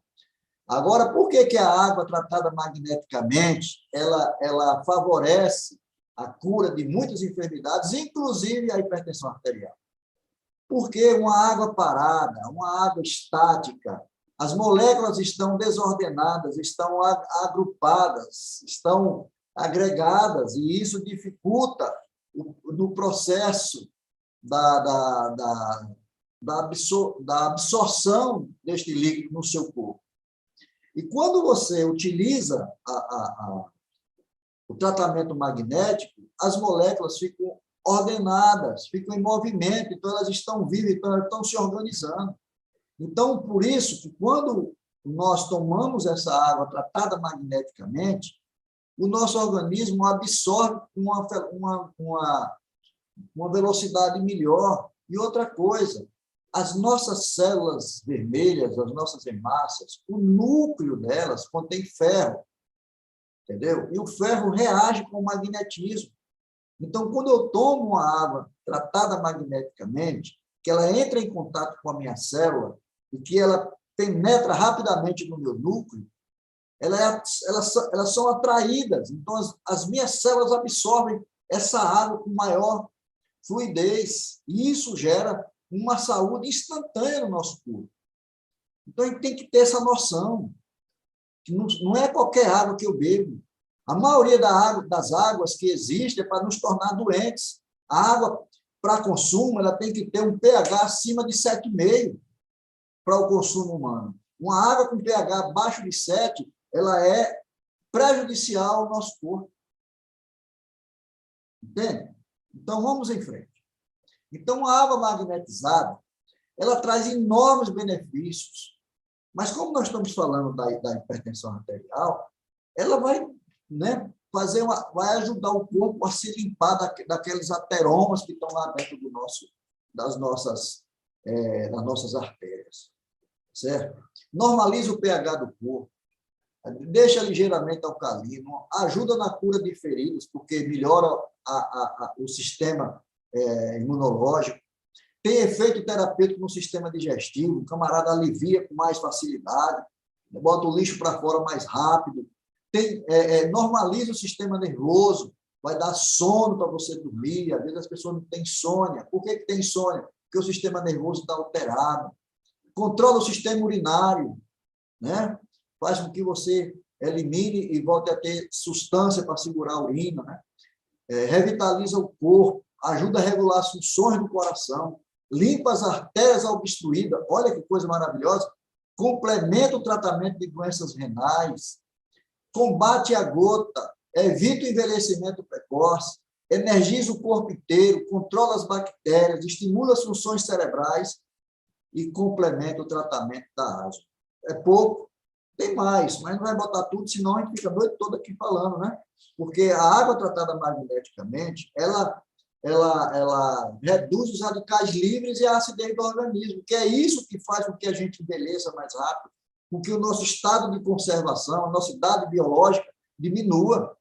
Agora, por que a água tratada magneticamente ela favorece a cura de muitas enfermidades, inclusive a hipertensão arterial? Porque uma água parada, uma água estática, as moléculas estão desordenadas, estão agrupadas, estão agregadas, e isso dificulta no processo da absorção deste líquido no seu corpo. E quando você utiliza o tratamento magnético, as moléculas ficam ordenadas, ficam em movimento, então elas estão vivas, então elas estão se organizando. Então, por isso que quando nós tomamos essa água tratada magneticamente, o nosso organismo absorve uma velocidade melhor. E outra coisa, as nossas células vermelhas, as nossas hemácias, o núcleo delas contém ferro, entendeu? E o ferro reage com o magnetismo. Então, quando eu tomo uma água tratada magneticamente, que ela entra em contato com a minha célula e que ela penetra rapidamente no meu núcleo, elas são atraídas. Então, as minhas células absorvem essa água com maior fluidez. E isso gera uma saúde instantânea no nosso corpo. Então, a gente tem que ter essa noção. Que não é qualquer água que eu bebo. A maioria das águas que existem é para nos tornar doentes. A água, para consumo, ela tem que ter um pH acima de 7,5 para o consumo humano. Uma água com pH abaixo de 7, ela é prejudicial ao nosso corpo. Entende? Então, vamos em frente. Então, a água magnetizada, ela traz enormes benefícios. Mas, como nós estamos falando da hipertensão arterial, ela vai, vai ajudar o corpo a se limpar daqueles ateromas que estão lá dentro das nossas artérias. Certo? Normaliza o pH do corpo, deixa ligeiramente alcalino, ajuda na cura de feridas, porque melhora o sistema imunológico, tem efeito terapêutico no sistema digestivo, o camarada alivia com mais facilidade, bota o lixo para fora mais rápido, normaliza o sistema nervoso, vai dar sono para você dormir, às vezes as pessoas não têm insônia. Por que tem insônia? Porque o sistema nervoso está alterado. Controla o sistema urinário, né? Faz com que você elimine e volte a ter substância para segurar a urina, né? Revitaliza o corpo, ajuda a regular as funções do coração, limpa as artérias obstruídas, olha que coisa maravilhosa, complementa o tratamento de doenças renais, combate a gota, evita o envelhecimento precoce, energiza o corpo inteiro, controla as bactérias, estimula as funções cerebrais e complementa o tratamento da asma. É pouco, tem mais, mas não vai botar tudo, senão a gente fica a noite toda aqui falando, né? Porque a água tratada magneticamente, ela reduz os radicais livres e a acidez do organismo, que é isso que faz com que a gente envelheça mais rápido, com que o nosso estado de conservação, a nossa idade biológica diminua.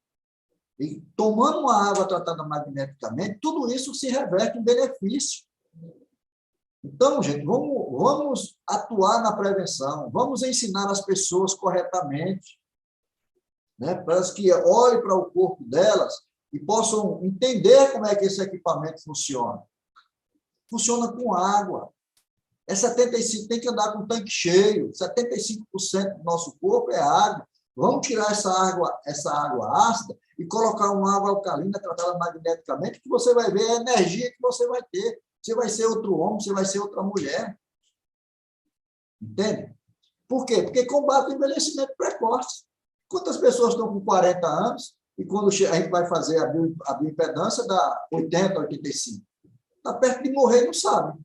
E tomando uma água tratada magneticamente, tudo isso se reverte em benefício. Então, gente, vamos atuar na prevenção, vamos ensinar as pessoas corretamente, né, para que olhem para o corpo delas e possam entender como é que esse equipamento funciona. Funciona com água. 75%, tem que andar com o tanque cheio, 75% do nosso corpo é água. Vamos tirar essa água ácida e colocar uma água alcalina tratada magneticamente, que você vai ver a energia que você vai ter. Você vai ser outro homem, você vai ser outra mulher. Entende? Por quê? Porque combate o envelhecimento precoce. Quantas pessoas estão com 40 anos e quando a gente vai fazer a bioimpedância dá 80, 85? Está perto de morrer e não sabe.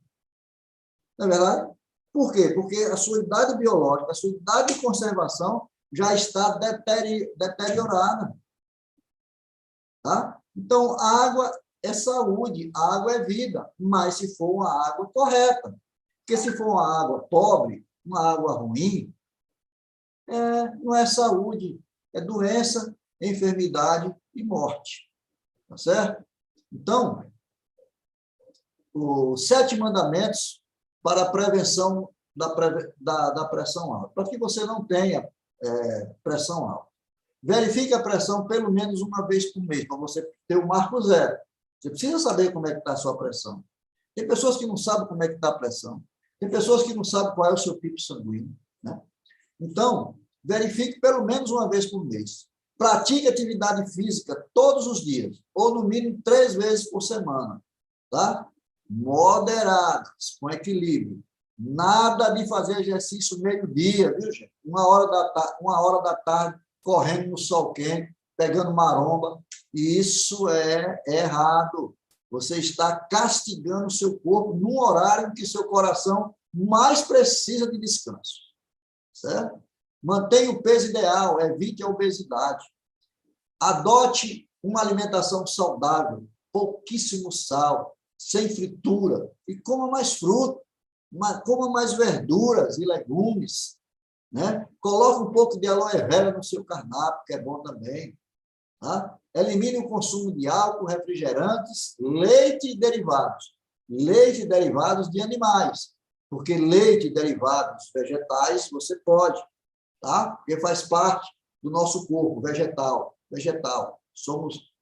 Não é verdade? Por quê? Porque a sua idade biológica, a sua idade de conservação já está deteriorada. Tá? Então, a água é saúde, a água é vida, mas se for uma água correta. Porque se for uma água pobre, uma água ruim, não é saúde, é doença, enfermidade e morte. Tá certo? Então, os 7 mandamentos para a prevenção da pressão alta, para que você não tenha pressão alta. Verifique a pressão pelo menos uma vez por mês, para você ter o marco zero. Você precisa saber como é que está a sua pressão. Tem pessoas que não sabem como é que está a pressão. Tem pessoas que não sabem qual é o seu pico sanguíneo. Né? Então, verifique pelo menos uma vez por mês. Pratique atividade física todos os dias, ou no mínimo 3 vezes por semana. Tá? Moderadas, com equilíbrio. Nada de fazer exercício meio-dia, viu, gente? 1 hora da tarde, correndo no sol quente, pegando maromba. Isso é errado. Você está castigando o seu corpo num horário em que seu coração mais precisa de descanso. Certo? Mantenha o peso ideal, evite a obesidade. Adote uma alimentação saudável, pouquíssimo sal, sem fritura, e coma mais fruta, coma mais verduras e legumes. Né? Coloque um pouco de aloe vera no seu cardápio, que é bom também. Tá? Elimine o consumo de álcool, refrigerantes, leite e derivados. Leite e derivados de animais, porque leite e derivados vegetais você pode, tá? Porque faz parte do nosso corpo, vegetal. Somos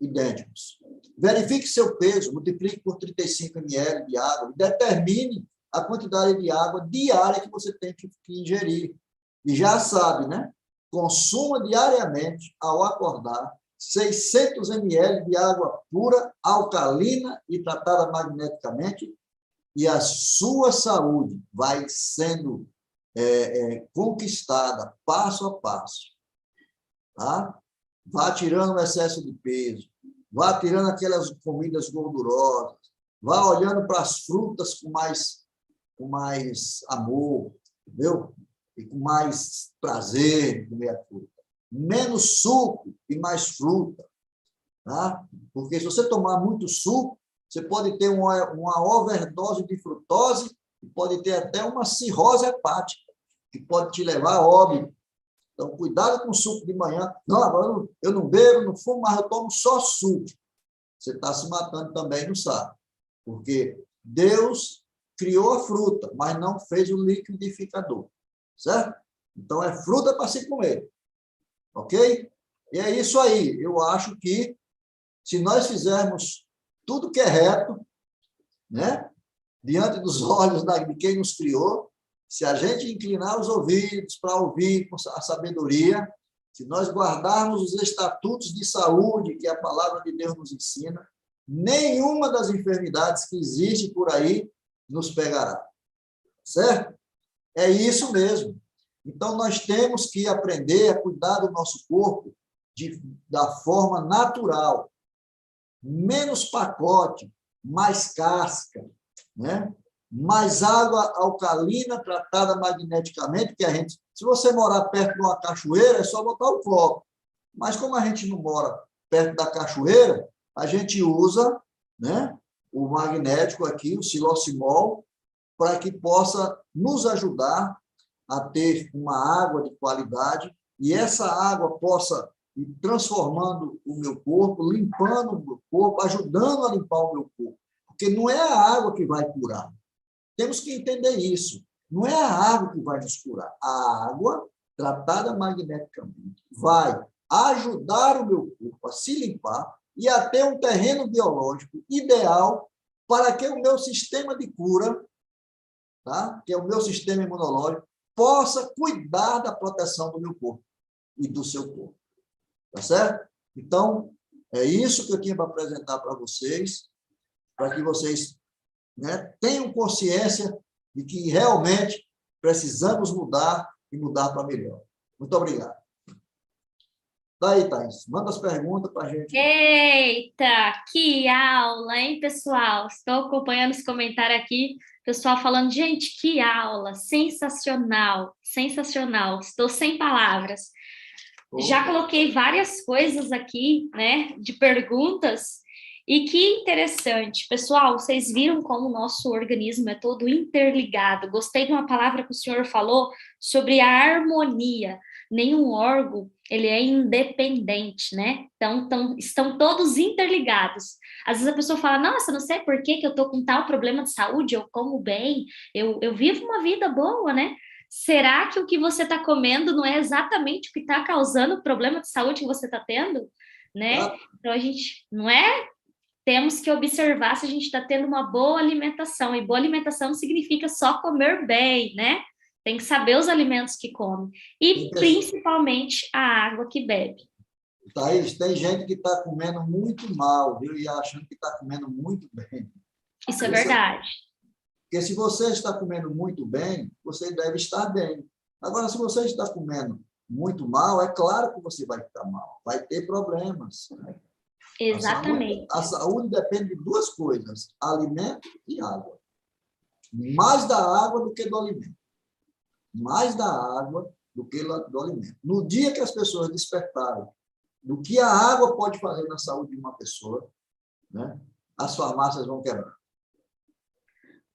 idênticos. Verifique seu peso, multiplique por 35 ml de água e determine a quantidade de água diária que você tem que ingerir. E já sabe, né? Consuma diariamente, ao acordar, 600 ml de água pura, alcalina e tratada magneticamente, e a sua saúde vai sendo conquistada passo a passo. Tá? Vá tirando o excesso de peso, vá tirando aquelas comidas gordurosas, vá olhando para as frutas com mais amor, entendeu? E com mais prazer de comer a fruta. Menos suco e mais fruta. Tá? Porque se você tomar muito suco, você pode ter uma overdose de frutose e pode ter até uma cirrose hepática, que pode te levar a óbito. Então, cuidado com o suco de manhã. Não, agora eu não bebo, não fumo, mas eu tomo só suco. Você está se matando também, não sabe. Porque Deus criou a fruta, mas não fez o liquidificador. Certo? Então, é fruta para se comer. Ok? E é isso aí. Eu acho que, se nós fizermos tudo que é reto, né? Diante dos olhos de quem nos criou, se a gente inclinar os ouvidos para ouvir com a sabedoria, se nós guardarmos os estatutos de saúde que a palavra de Deus nos ensina, nenhuma das enfermidades que existem por aí nos pegará. Certo? É isso mesmo. Então, nós temos que aprender a cuidar do nosso corpo da forma natural. Menos pacote, mais casca, né? Mais água alcalina tratada magneticamente, que se você morar perto de uma cachoeira, é só botar o copo. Mas como a gente não mora perto da cachoeira, a gente usa, né, o magnético aqui, o silocimol, para que possa nos ajudar a ter uma água de qualidade e essa água possa ir transformando o meu corpo, limpando o meu corpo, ajudando a limpar o meu corpo. Porque não é a água que vai curar. temos que entender isso. Não é a água que vai nos curar. A água, tratada magneticamente, vai ajudar o meu corpo a se limpar e a ter um terreno biológico ideal para que o meu sistema de cura, tá? Que é o meu sistema imunológico, possa cuidar da proteção do meu corpo e do seu corpo. Tá certo? Então, é isso que eu tinha para apresentar para vocês, para que vocês, né, tenham consciência de que realmente precisamos mudar e mudar para melhor. Muito obrigado. Daí, Thaís, manda as perguntas para a gente. Eita, que aula, hein, pessoal? Estou acompanhando os comentários aqui, pessoal falando, gente, que aula, sensacional, sensacional, estou sem palavras. Já coloquei várias coisas aqui, né, de perguntas, e que interessante. Pessoal, vocês viram como o nosso organismo é todo interligado. Gostei de uma palavra que o senhor falou sobre a harmonia. Nenhum órgão, ele é independente, né? Então, estão todos interligados. Às vezes a pessoa fala, nossa, não sei por que eu tô com tal problema de saúde, eu como bem, eu vivo uma vida boa, né? Será que o que você está comendo não é exatamente o que está causando o problema de saúde que você está tendo? Né? Então, a gente, não é? Temos que observar se a gente está tendo uma boa alimentação. E boa alimentação não significa só comer bem, né? Tem que saber os alimentos que come. E, principalmente, a água que bebe. Thaís, tem gente que está comendo muito mal, viu? E achando que está comendo muito bem. Isso é verdade. Porque se você está comendo muito bem, você deve estar bem. Agora, se você está comendo muito mal, é claro que você vai ficar mal, vai ter problemas. Exatamente. A saúde depende de duas coisas, alimento e água. Mais da água do que do alimento. Mais da água do que do alimento. No dia que as pessoas despertarem do que a água pode fazer na saúde de uma pessoa, né, as farmácias vão quebrar.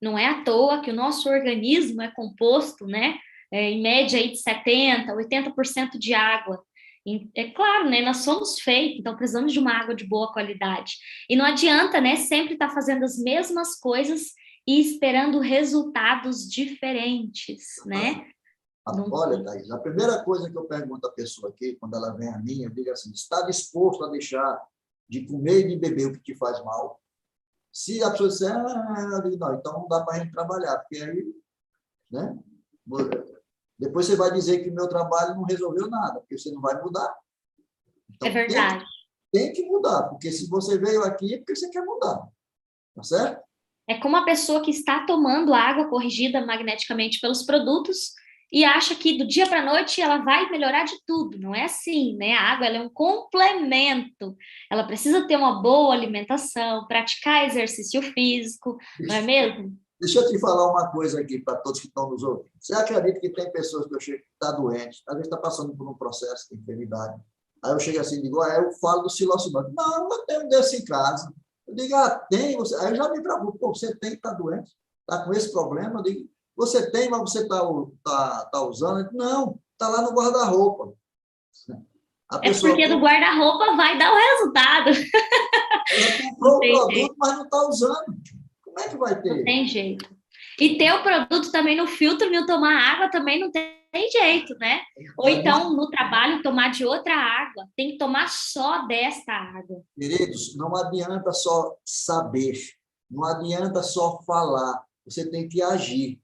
Não é à toa que o nosso organismo é composto, né, em média aí de 70%, 80% de água. É claro, né, nós somos feitos, então precisamos de uma água de boa qualidade. E não adianta, né, sempre estar fazendo as mesmas coisas e esperando resultados diferentes, né? Olha, Thaís, a primeira coisa que eu pergunto à pessoa aqui, quando ela vem a mim, eu digo assim, está disposto a deixar de comer e de beber o que te faz mal? Se a pessoa disser, eu digo, não, então não dá para a gente trabalhar, porque aí, né? Depois você vai dizer que o meu trabalho não resolveu nada, porque você não vai mudar. Então, é verdade. Tem que mudar, porque se você veio aqui é porque você quer mudar. Tá certo? É como a pessoa que está tomando água corrigida magneticamente pelos produtos e acha que do dia para a noite ela vai melhorar de tudo. Não é assim, né? A água ela é um complemento. Ela precisa ter uma boa alimentação, praticar exercício físico, não é mesmo? Deixa eu te falar uma coisa aqui para todos que estão nos ouvindo. Você acredita que tem pessoas que eu chego que está doente, às vezes está passando por um processo de enfermidade. Aí eu chego assim e digo, eu falo do psilocibina. Não, eu tenho desse em casa. Eu digo, tem. Você... Aí eu já me preocupo, você tem que estar doente? Está com esse problema? Eu digo, você tem, mas você está usando? Eu digo, não, está lá no guarda-roupa. É porque do guarda-roupa vai dar o resultado. Ela comprou o produto, mas não está usando. Como é que vai ter? Não tem jeito. E ter o produto também no filtro, não tomar água também não tem jeito, né? Ou então, no trabalho, tomar de outra água. Tem que tomar só desta água. Queridos, não adianta só saber. Não adianta só falar. Você tem que agir.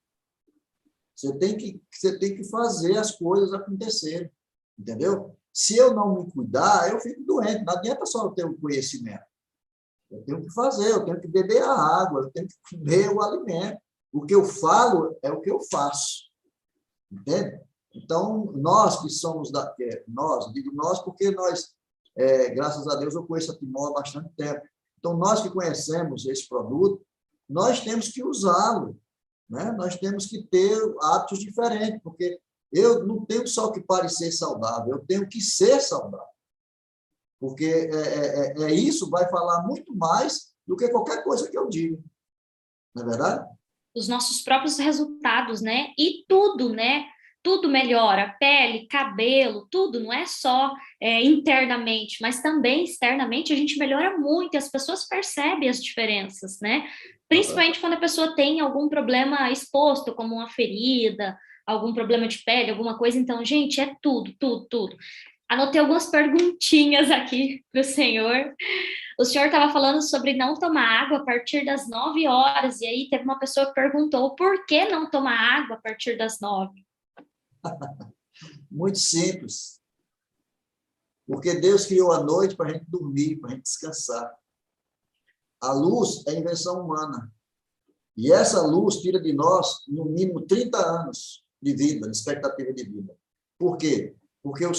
Você tem que fazer as coisas acontecerem. Entendeu? Se eu não me cuidar, eu fico doente. Não adianta só eu ter o conhecimento. Eu tenho que fazer, eu tenho que beber a água, eu tenho que comer o alimento. O que eu falo é o que eu faço. Entende? Então, nós que somos nós, digo nós porque nós, graças a Deus, eu conheço a Timor há bastante tempo. Então, nós que conhecemos esse produto, nós temos que usá-lo, né? Nós temos que ter hábitos diferentes, porque eu não tenho só que parecer saudável, eu tenho que ser saudável. Porque isso vai falar muito mais do que qualquer coisa que eu diga. Não é verdade? Os nossos próprios resultados, né? E tudo, né? Tudo melhora, pele, cabelo, tudo, não é só internamente, mas também externamente a gente melhora muito e as pessoas percebem as diferenças, né? Principalmente quando a pessoa tem algum problema exposto, como uma ferida, algum problema de pele, alguma coisa. Então, gente, é tudo, tudo, tudo. Anotei algumas perguntinhas aqui para o senhor. O senhor estava falando sobre não tomar água a partir das 9 horas, e aí teve uma pessoa que perguntou por que não tomar água a partir das 9? Muito simples. Porque Deus criou a noite para a gente dormir, para a gente descansar. A luz é invenção humana. E essa luz tira de nós, no mínimo, 30 anos de vida, de expectativa de vida. Por quê? Porque o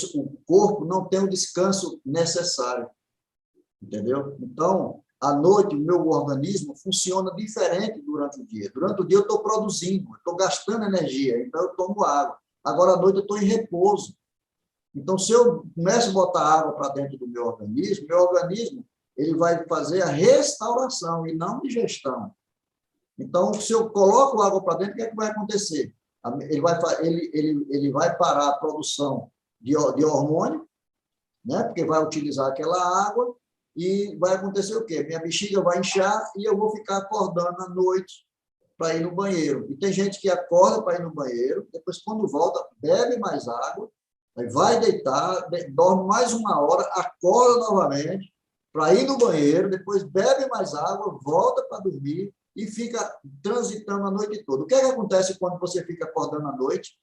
corpo não tem o descanso necessário. Entendeu? Então, à noite, o meu organismo funciona diferente durante o dia. Durante o dia, eu estou produzindo, estou gastando energia, então eu tomo água. Agora, à noite, eu estou em repouso. Então, se eu começo a botar água para dentro do meu organismo ele vai fazer a restauração e não digestão. Então, se eu coloco água para dentro, o que é que vai acontecer? Ele vai parar a produção de hormônio, né? Porque vai utilizar aquela água e vai acontecer o quê? Minha bexiga vai inchar e eu vou ficar acordando à noite para ir no banheiro. E tem gente que acorda para ir no banheiro, depois, quando volta, bebe mais água, aí vai deitar, dorme mais 1 hora, acorda novamente para ir no banheiro, depois bebe mais água, volta para dormir e fica transitando a noite toda. O que é que acontece quando você fica acordando à noite?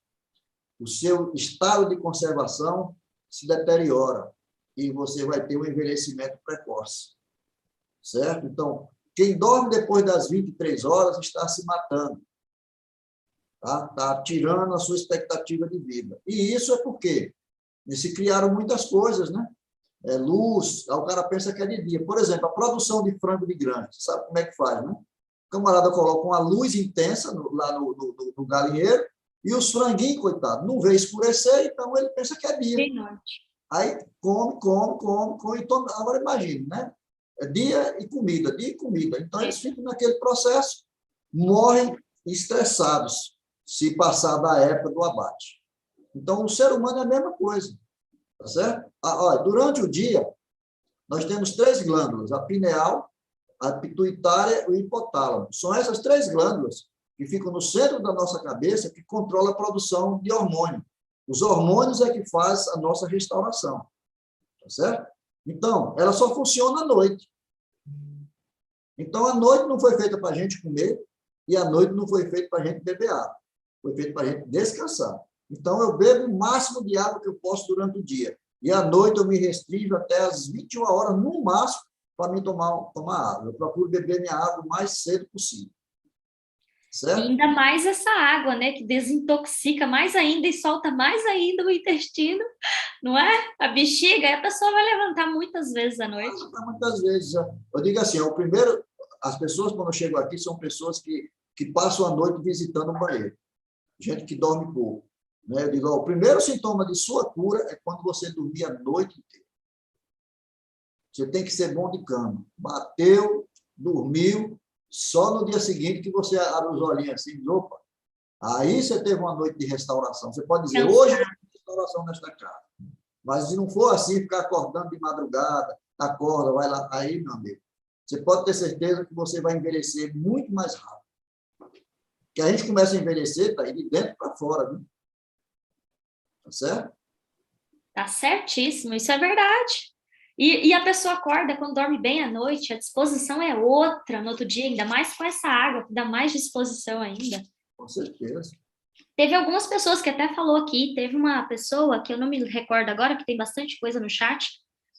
O seu estado de conservação se deteriora e você vai ter um envelhecimento precoce. Certo? Então, quem dorme depois das 23 horas está se matando. Está tirando a sua expectativa de vida. E isso é porque se criaram muitas coisas, né? Luz, o cara pensa que é de dia. Por exemplo, a produção de frango de granja, você sabe como é que faz, né? O camarada coloca uma luz intensa lá no galinheiro e os franguinhos, coitado, não vê escurecer, então ele pensa que é dia. Aí come. Agora imagine, né? Dia e comida. Então eles ficam naquele processo, morrem estressados, se passar da época do abate. Então, o ser humano é a mesma coisa. Tá certo? Olha, durante o dia, nós temos 3 glândulas, a pineal, a pituitária e o hipotálamo. São essas 3 glândulas que ficam no centro da nossa cabeça que controlam a produção de hormônio. Os hormônios é que faz a nossa restauração. Tá certo? Então, ela só funciona à noite. Então, a noite não foi feita para a gente comer e a noite não foi feita para a gente beber água. Foi feita para a gente descansar. Então, eu bebo o máximo de água que eu posso durante o dia. E à noite eu me restringo até às 21 horas, no máximo, para mim tomar água. Eu procuro beber minha água o mais cedo possível. Certo? E ainda mais essa água, né? Que desintoxica mais ainda e solta mais ainda o intestino, não é? A bexiga, a pessoa vai levantar muitas vezes à noite. Muitas vezes. Eu digo assim, as pessoas, quando chegam aqui, são pessoas que passam a noite visitando o banheiro. Gente que dorme pouco. Eu digo, o primeiro sintoma de sua cura é quando você dormir a noite inteira. Você tem que ser bom de cama. Bateu, dormiu, só no dia seguinte que você abre os olhinhos assim, diz, opa, aí você teve uma noite de restauração. Você pode dizer, hoje eu tenho restauração nesta casa. Mas se não for assim, ficar acordando de madrugada, acorda, vai lá, aí, meu amigo, você pode ter certeza que você vai envelhecer muito mais rápido. Porque a gente começa a envelhecer, tá aí de dentro para fora, viu? Tá certo? Tá certíssimo, isso é verdade. E a pessoa acorda quando dorme bem à noite, a disposição é outra no outro dia, ainda mais com essa água, que dá mais disposição ainda. Com certeza. Teve algumas pessoas que até falou aqui, teve uma pessoa, que eu não me recordo agora, que tem bastante coisa no chat,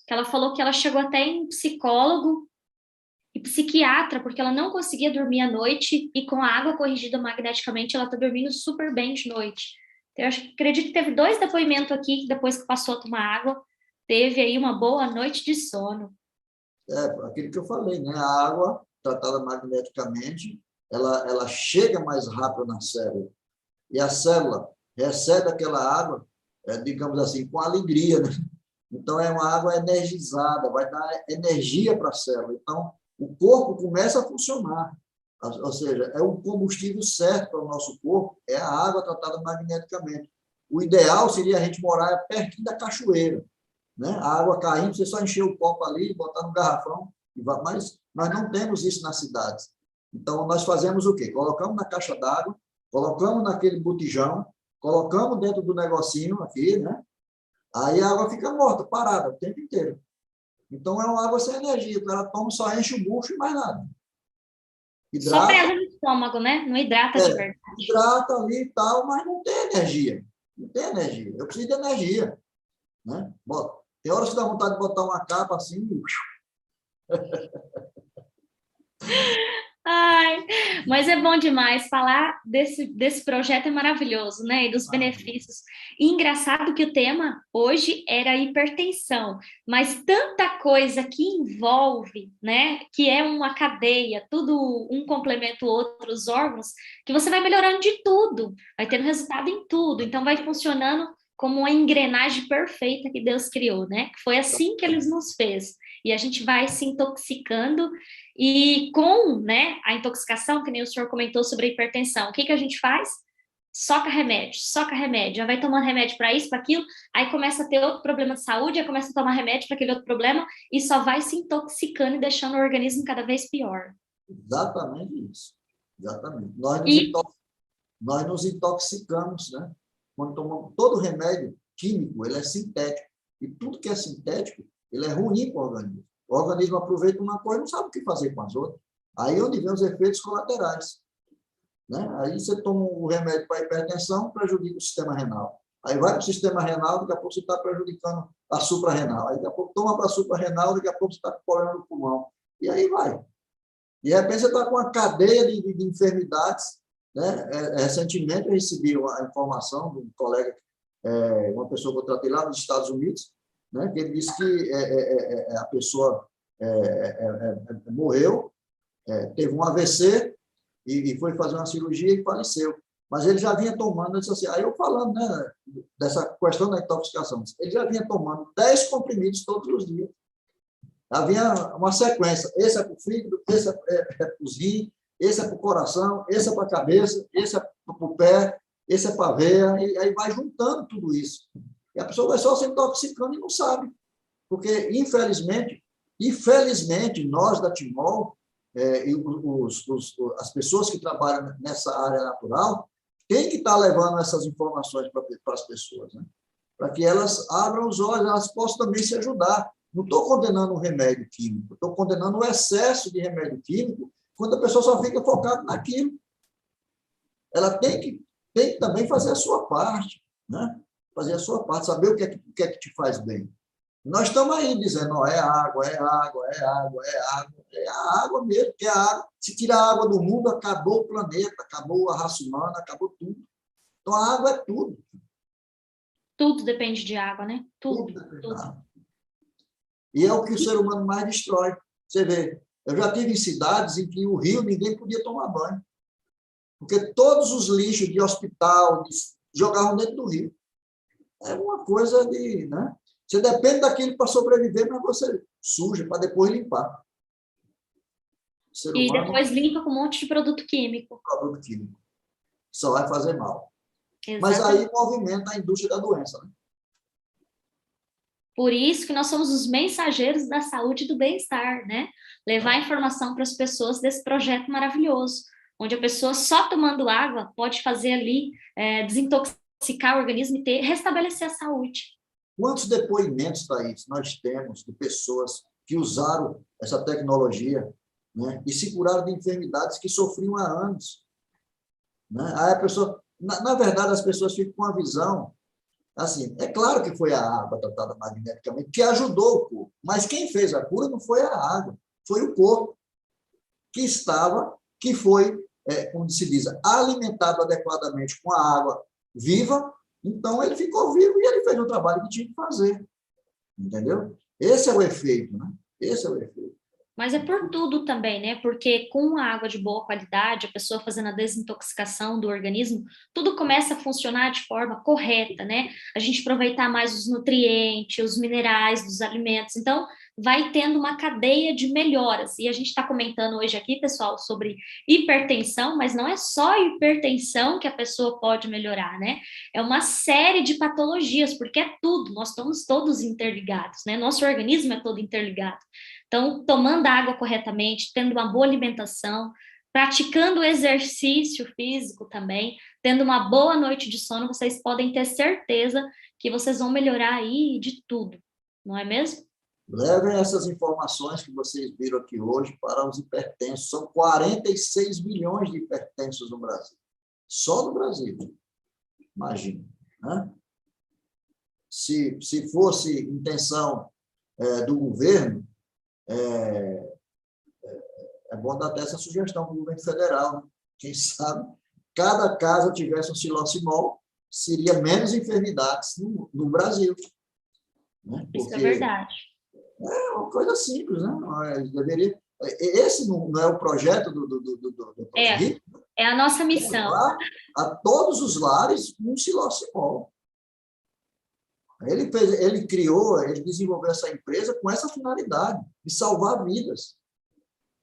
que ela falou que ela chegou até em psicólogo e psiquiatra, porque ela não conseguia dormir à noite, e com a água corrigida magneticamente, ela tá dormindo super bem de noite. Eu acredito que teve 2 depoimentos aqui, que depois que passou a tomar água, teve aí uma boa noite de sono. Aquilo que eu falei, né? A água tratada magneticamente, ela chega mais rápido na célula. E a célula recebe aquela água, digamos assim, com alegria, né? Então, é uma água energizada, vai dar energia para a célula. Então, o corpo começa a funcionar. Ou seja, é um combustível certo para o nosso corpo, é a água tratada magneticamente. O ideal seria a gente morar pertinho da cachoeira, né? A água caindo, você só encher o copo ali, botar no garrafão, mas nós não temos isso nas cidades. Então, nós fazemos o quê? Colocamos na caixa d'água, colocamos naquele botijão, colocamos dentro do negocinho aqui, né? Aí a água fica morta, parada o tempo inteiro. Então, é uma água sem energia. O cara toma, só enche o bucho e mais nada. Só Hidrata, pesa no estômago, né? Não hidrata de verdade. hidrata ali e tal, mas não tem energia. Não tem energia. Eu preciso de energia. Né? Tem horas que dá vontade de botar uma capa assim. Ai, mas é bom demais falar desse projeto, é maravilhoso, né? E dos benefícios. E engraçado que o tema hoje era hipertensão, mas tanta coisa que envolve, né? Que é uma cadeia, tudo um complementa o outro, os órgãos, que você vai melhorando de tudo, vai tendo resultado em tudo, então vai funcionando como uma engrenagem perfeita que Deus criou, né? Foi assim que Ele nos fez. E a gente vai se intoxicando e com, né, a intoxicação, que nem o senhor comentou sobre a hipertensão, o que a gente faz? Soca remédio, já vai tomando remédio para isso, para aquilo, aí começa a ter outro problema de saúde, aí começa a tomar remédio para aquele outro problema e só vai se intoxicando e deixando o organismo cada vez pior. Exatamente isso. Exatamente. Nós nos intoxicamos, né? Quando tomamos todo remédio químico, ele é sintético. E tudo que é sintético, ele é ruim para o organismo. O organismo aproveita uma coisa e não sabe o que fazer com as outras. Aí é onde vem os efeitos colaterais. Né? Aí você toma o remédio para a hipertensão, prejudica o sistema renal. Aí vai para o sistema renal, daqui a pouco você está prejudicando a suprarrenal. Aí daqui a pouco toma para a suprarrenal, daqui a pouco você está colando o pulmão. E aí vai. De repente você está com uma cadeia de enfermidades. Né? Recentemente eu recebi a informação de um colega, uma pessoa que eu tratei lá nos Estados Unidos, né? Que ele disse que a pessoa morreu, teve um AVC e foi fazer uma cirurgia e faleceu. Mas ele já vinha tomando, eu disse assim, aí eu falando, né, dessa questão da intoxicação, ele já vinha tomando 10 comprimidos todos os dias. Havia uma sequência, esse é para o fígado, esse é para os rins, esse é para o coração, esse é para a cabeça, esse é para o pé, esse é para a veia, e aí vai juntando tudo isso. E a pessoa vai só se intoxicando e não sabe. Porque, infelizmente, nós da Timol, e as pessoas que trabalham nessa área natural, têm que estar levando essas informações para as pessoas, né? Para que elas abram os olhos, elas possam também se ajudar. Não estou condenando o remédio químico, estou condenando o excesso de remédio químico quando a pessoa só fica focada naquilo. Ela tem que também fazer a sua parte, né? Fazer a sua parte, saber o que é que te faz bem. Nós estamos aí dizendo, é água, é água, é água, é água, é a água mesmo, é a água. Se tirar a água do mundo, acabou o planeta, acabou a raça humana, acabou tudo. Então, a água é tudo. Tudo depende de água, né? Tudo. Depende da água. E é o que o ser humano mais destrói. Você vê, eu já tive em cidades em que o rio ninguém podia tomar banho. Porque todos os lixos de hospital jogavam dentro do rio. É uma coisa de... Né? Você depende daquilo para sobreviver, mas você suja para depois limpar. E depois limpa com um monte de produto químico. Produto químico. Só vai fazer mal. Exatamente. Mas aí movimenta a indústria da doença. Né? Por isso que nós somos os mensageiros da saúde e do bem-estar, né? Levar informação para as pessoas desse projeto maravilhoso, onde a pessoa só tomando água pode fazer ali, desintoxicar o organismo e restabelecer a saúde. Quantos depoimentos, Thaís, nós temos de pessoas que usaram essa tecnologia, né, e se curaram de enfermidades que sofriam há anos? Né? Aí a pessoa, na verdade, as pessoas ficam com a visão, assim, é claro que foi a água tratada magneticamente que ajudou o corpo, mas quem fez a cura não foi a água, foi o corpo que foi, como se diz, alimentado adequadamente com a água viva. Então, ele ficou vivo e ele fez o trabalho que tinha que fazer. Entendeu? Esse é o efeito, né? Esse é o efeito. Mas é por tudo também, né? Porque com a água de boa qualidade, a pessoa fazendo a desintoxicação do organismo, tudo começa a funcionar de forma correta, né? A gente aproveitar mais os nutrientes, os minerais dos alimentos. Então, vai tendo uma cadeia de melhoras. E a gente está comentando hoje aqui, pessoal, sobre hipertensão, mas não é só hipertensão que a pessoa pode melhorar, né? É uma série de patologias, porque é tudo, nós estamos todos interligados, né? Nosso organismo é todo interligado. Então, tomando água corretamente, tendo uma boa alimentação, praticando exercício físico também, tendo uma boa noite de sono, vocês podem ter certeza que vocês vão melhorar aí de tudo, não é mesmo? Levem essas informações que vocês viram aqui hoje para os hipertensos. São 46 milhões de hipertensos no Brasil. Só no Brasil. Imagina, né? Se fosse intenção do governo, é bom dar até essa sugestão para o governo federal, né? Quem sabe, cada casa tivesse um silocimol, seria menos enfermidades no Brasil. Né? Isso é verdade. É uma coisa simples, né? Deveria... Esse não é o projeto do É a nossa missão. A todos os lares um silocimol. Ele desenvolveu essa empresa com essa finalidade, de salvar vidas.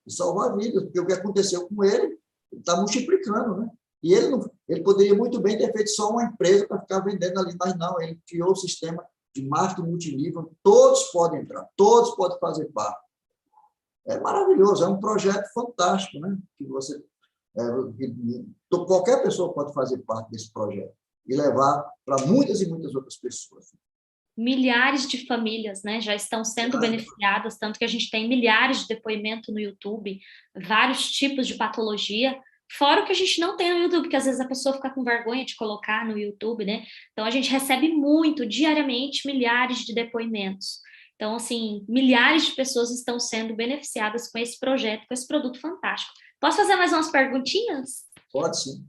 De salvar vidas, porque o que aconteceu com ele está multiplicando, né? E ele poderia muito bem ter feito só uma empresa para ficar vendendo ali, mas não, ele criou o sistema de marketing multinível, todos podem entrar, todos podem fazer parte. É maravilhoso, é um projeto fantástico, né? Que qualquer pessoa pode fazer parte desse projeto e levar para muitas e muitas outras pessoas. Milhares de famílias, né, já estão sendo beneficiadas, tanto que a gente tem milhares de depoimentos no YouTube, vários tipos de patologia, fora o que a gente não tem no YouTube, porque às vezes a pessoa fica com vergonha de colocar no YouTube, né? Então a gente recebe diariamente, milhares de depoimentos. Então, assim, milhares de pessoas estão sendo beneficiadas com esse projeto, com esse produto fantástico. Posso fazer mais umas perguntinhas? Pode sim.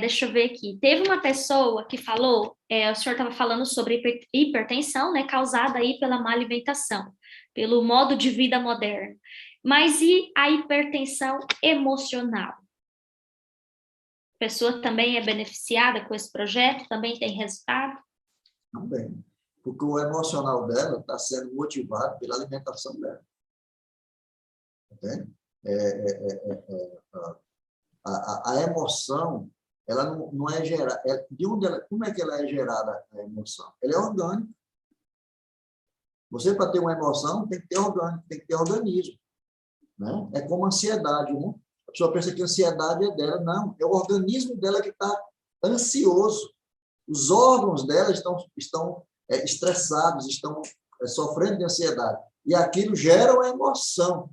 Deixa eu ver aqui. Teve uma pessoa que falou, o senhor estava falando sobre hipertensão, né, causada aí pela má alimentação, pelo modo de vida moderno. Mas e a hipertensão emocional? A pessoa também é beneficiada com esse projeto? Também tem resultado? Também. Porque o emocional dela está sendo motivado pela alimentação dela. Entende? A emoção, ela não é gerada. Como é que ela é gerada, a emoção? Ela é orgânica. Você, para ter uma emoção, tem que ter orgânico, tem que ter organismo. Né? É como a ansiedade. Né? A pessoa pensa que a ansiedade é dela. Não, é o organismo dela que está ansioso. Os órgãos dela estão estressados, estão sofrendo de ansiedade. E aquilo gera uma emoção.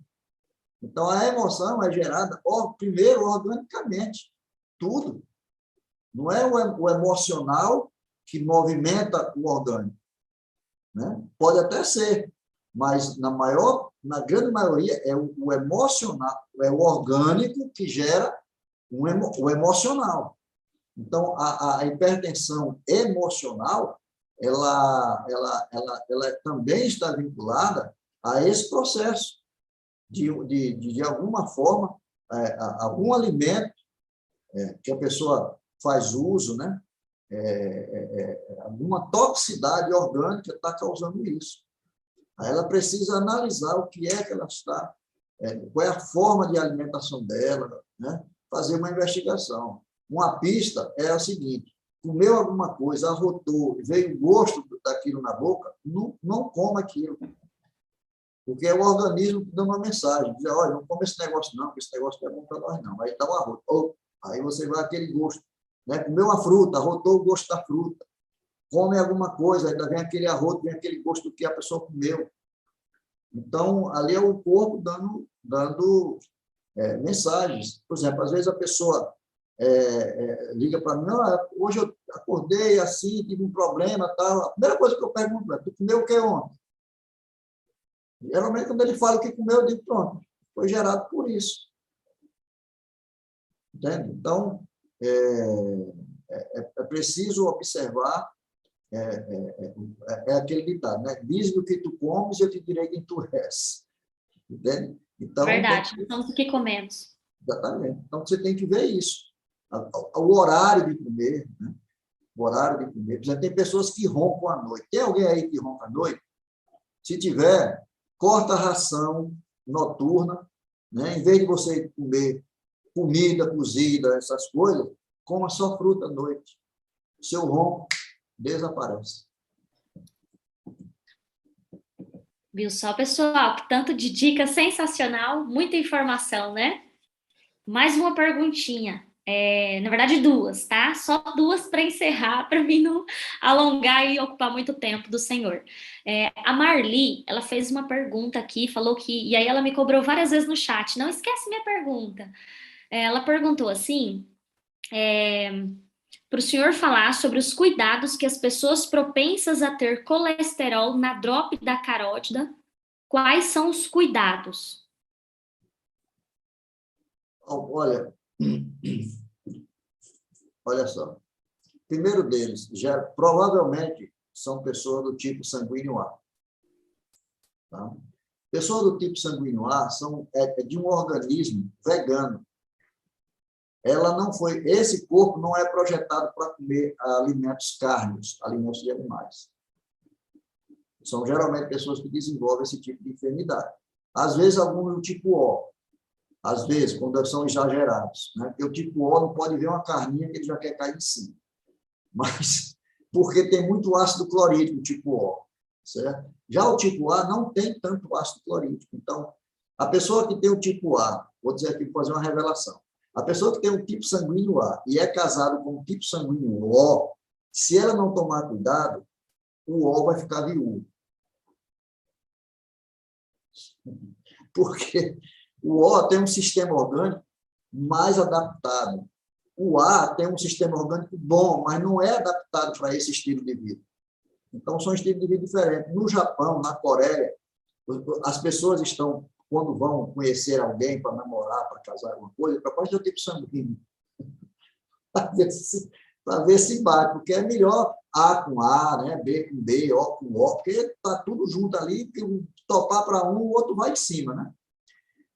Então, a emoção é gerada, primeiro, organicamente. Tudo. Não é o emocional que movimenta o orgânico. Né? Pode até ser, mas na grande maioria é o emocional, é o orgânico que gera o emocional. Então, a hipertensão emocional, ela também está vinculada a esse processo de alguma forma, algum alimento que a pessoa faz uso, né? Alguma toxicidade orgânica está causando isso. Aí ela precisa analisar o que é que ela está, qual é a forma de alimentação dela, né? Fazer uma investigação. Uma pista é o seguinte: comeu alguma coisa, arrotou, veio o gosto daquilo na boca, não coma aquilo. Porque é o organismo dando uma mensagem, diz: olha, não come esse negócio não, porque esse negócio não é bom para nós não. Aí dá um arroto. Aí você vai aquele gosto. Né? Comeu uma fruta, arrotou o gosto da fruta. Come alguma coisa, ainda vem aquele arroto, vem aquele gosto que a pessoa comeu. Então, ali é o corpo dando mensagens. Por exemplo, às vezes a pessoa liga para mim: hoje eu acordei assim, tive um problema, tal. A primeira coisa que eu pergunto é: tu comeu o que ontem? Geralmente, quando ele fala o que comeu, eu digo: pronto, foi gerado por isso. Entende? Então, é preciso observar, aquele ditado, né? Diz-me o que tu comes, eu te direi quem tu és. Entende? Então, verdade, então o que comemos. Exatamente. Então, você tem que ver isso. O horário de comer, né? O horário de comer. Por exemplo, tem pessoas que roncam à noite. Tem alguém aí que ronca à noite? Se tiver, corta a ração noturna, né? Em vez de você comer comida cozida, essas coisas, coma só fruta à noite. O seu ronco desaparece. Viu só, pessoal? Que tanto de dica sensacional, muita informação, né? Mais uma perguntinha. Na verdade, duas, tá? Só duas para encerrar, para mim não alongar e ocupar muito tempo do senhor. A Marli, ela fez uma pergunta aqui, falou que. E aí ela me cobrou várias vezes no chat. Não esquece minha pergunta. Ela perguntou assim. Para o senhor falar sobre os cuidados que as pessoas propensas a ter colesterol na drop da carótida, quais são os cuidados? Olha, olha só. Primeiro deles, já provavelmente são pessoas do tipo sanguíneo A. Tá? Pessoas do tipo sanguíneo A é de um organismo vegano. Ela não foi, esse corpo não é projetado para comer alimentos cárneos, alimentos de animais. São geralmente pessoas que desenvolvem esse tipo de enfermidade. Às vezes, alguns do tipo O. Às vezes, quando são exagerados. Né? Porque o tipo O não pode ver uma carninha que ele já quer cair em cima. Mas, porque tem muito ácido clorídrico, tipo O. Certo? Já o tipo A não tem tanto ácido clorídrico. Então, a pessoa que tem o tipo A, vou dizer aqui, vou fazer uma revelação. A pessoa que tem um tipo sanguíneo A e é casado com um tipo sanguíneo O, se ela não tomar cuidado, o O vai ficar viúvo. Porque o O tem um sistema orgânico mais adaptado. O A tem um sistema orgânico bom, mas não é adaptado para esse estilo de vida. Então, são estilos de vida diferentes. No Japão, na Coreia, as pessoas estão, quando vão conhecer alguém para namorar, para casar, alguma coisa, capaz de ter tipo sanguíneo. Para ver se bate, porque é melhor A com A, né? B com B, O com O, porque está tudo junto ali, que topar para um, o outro vai em cima, né?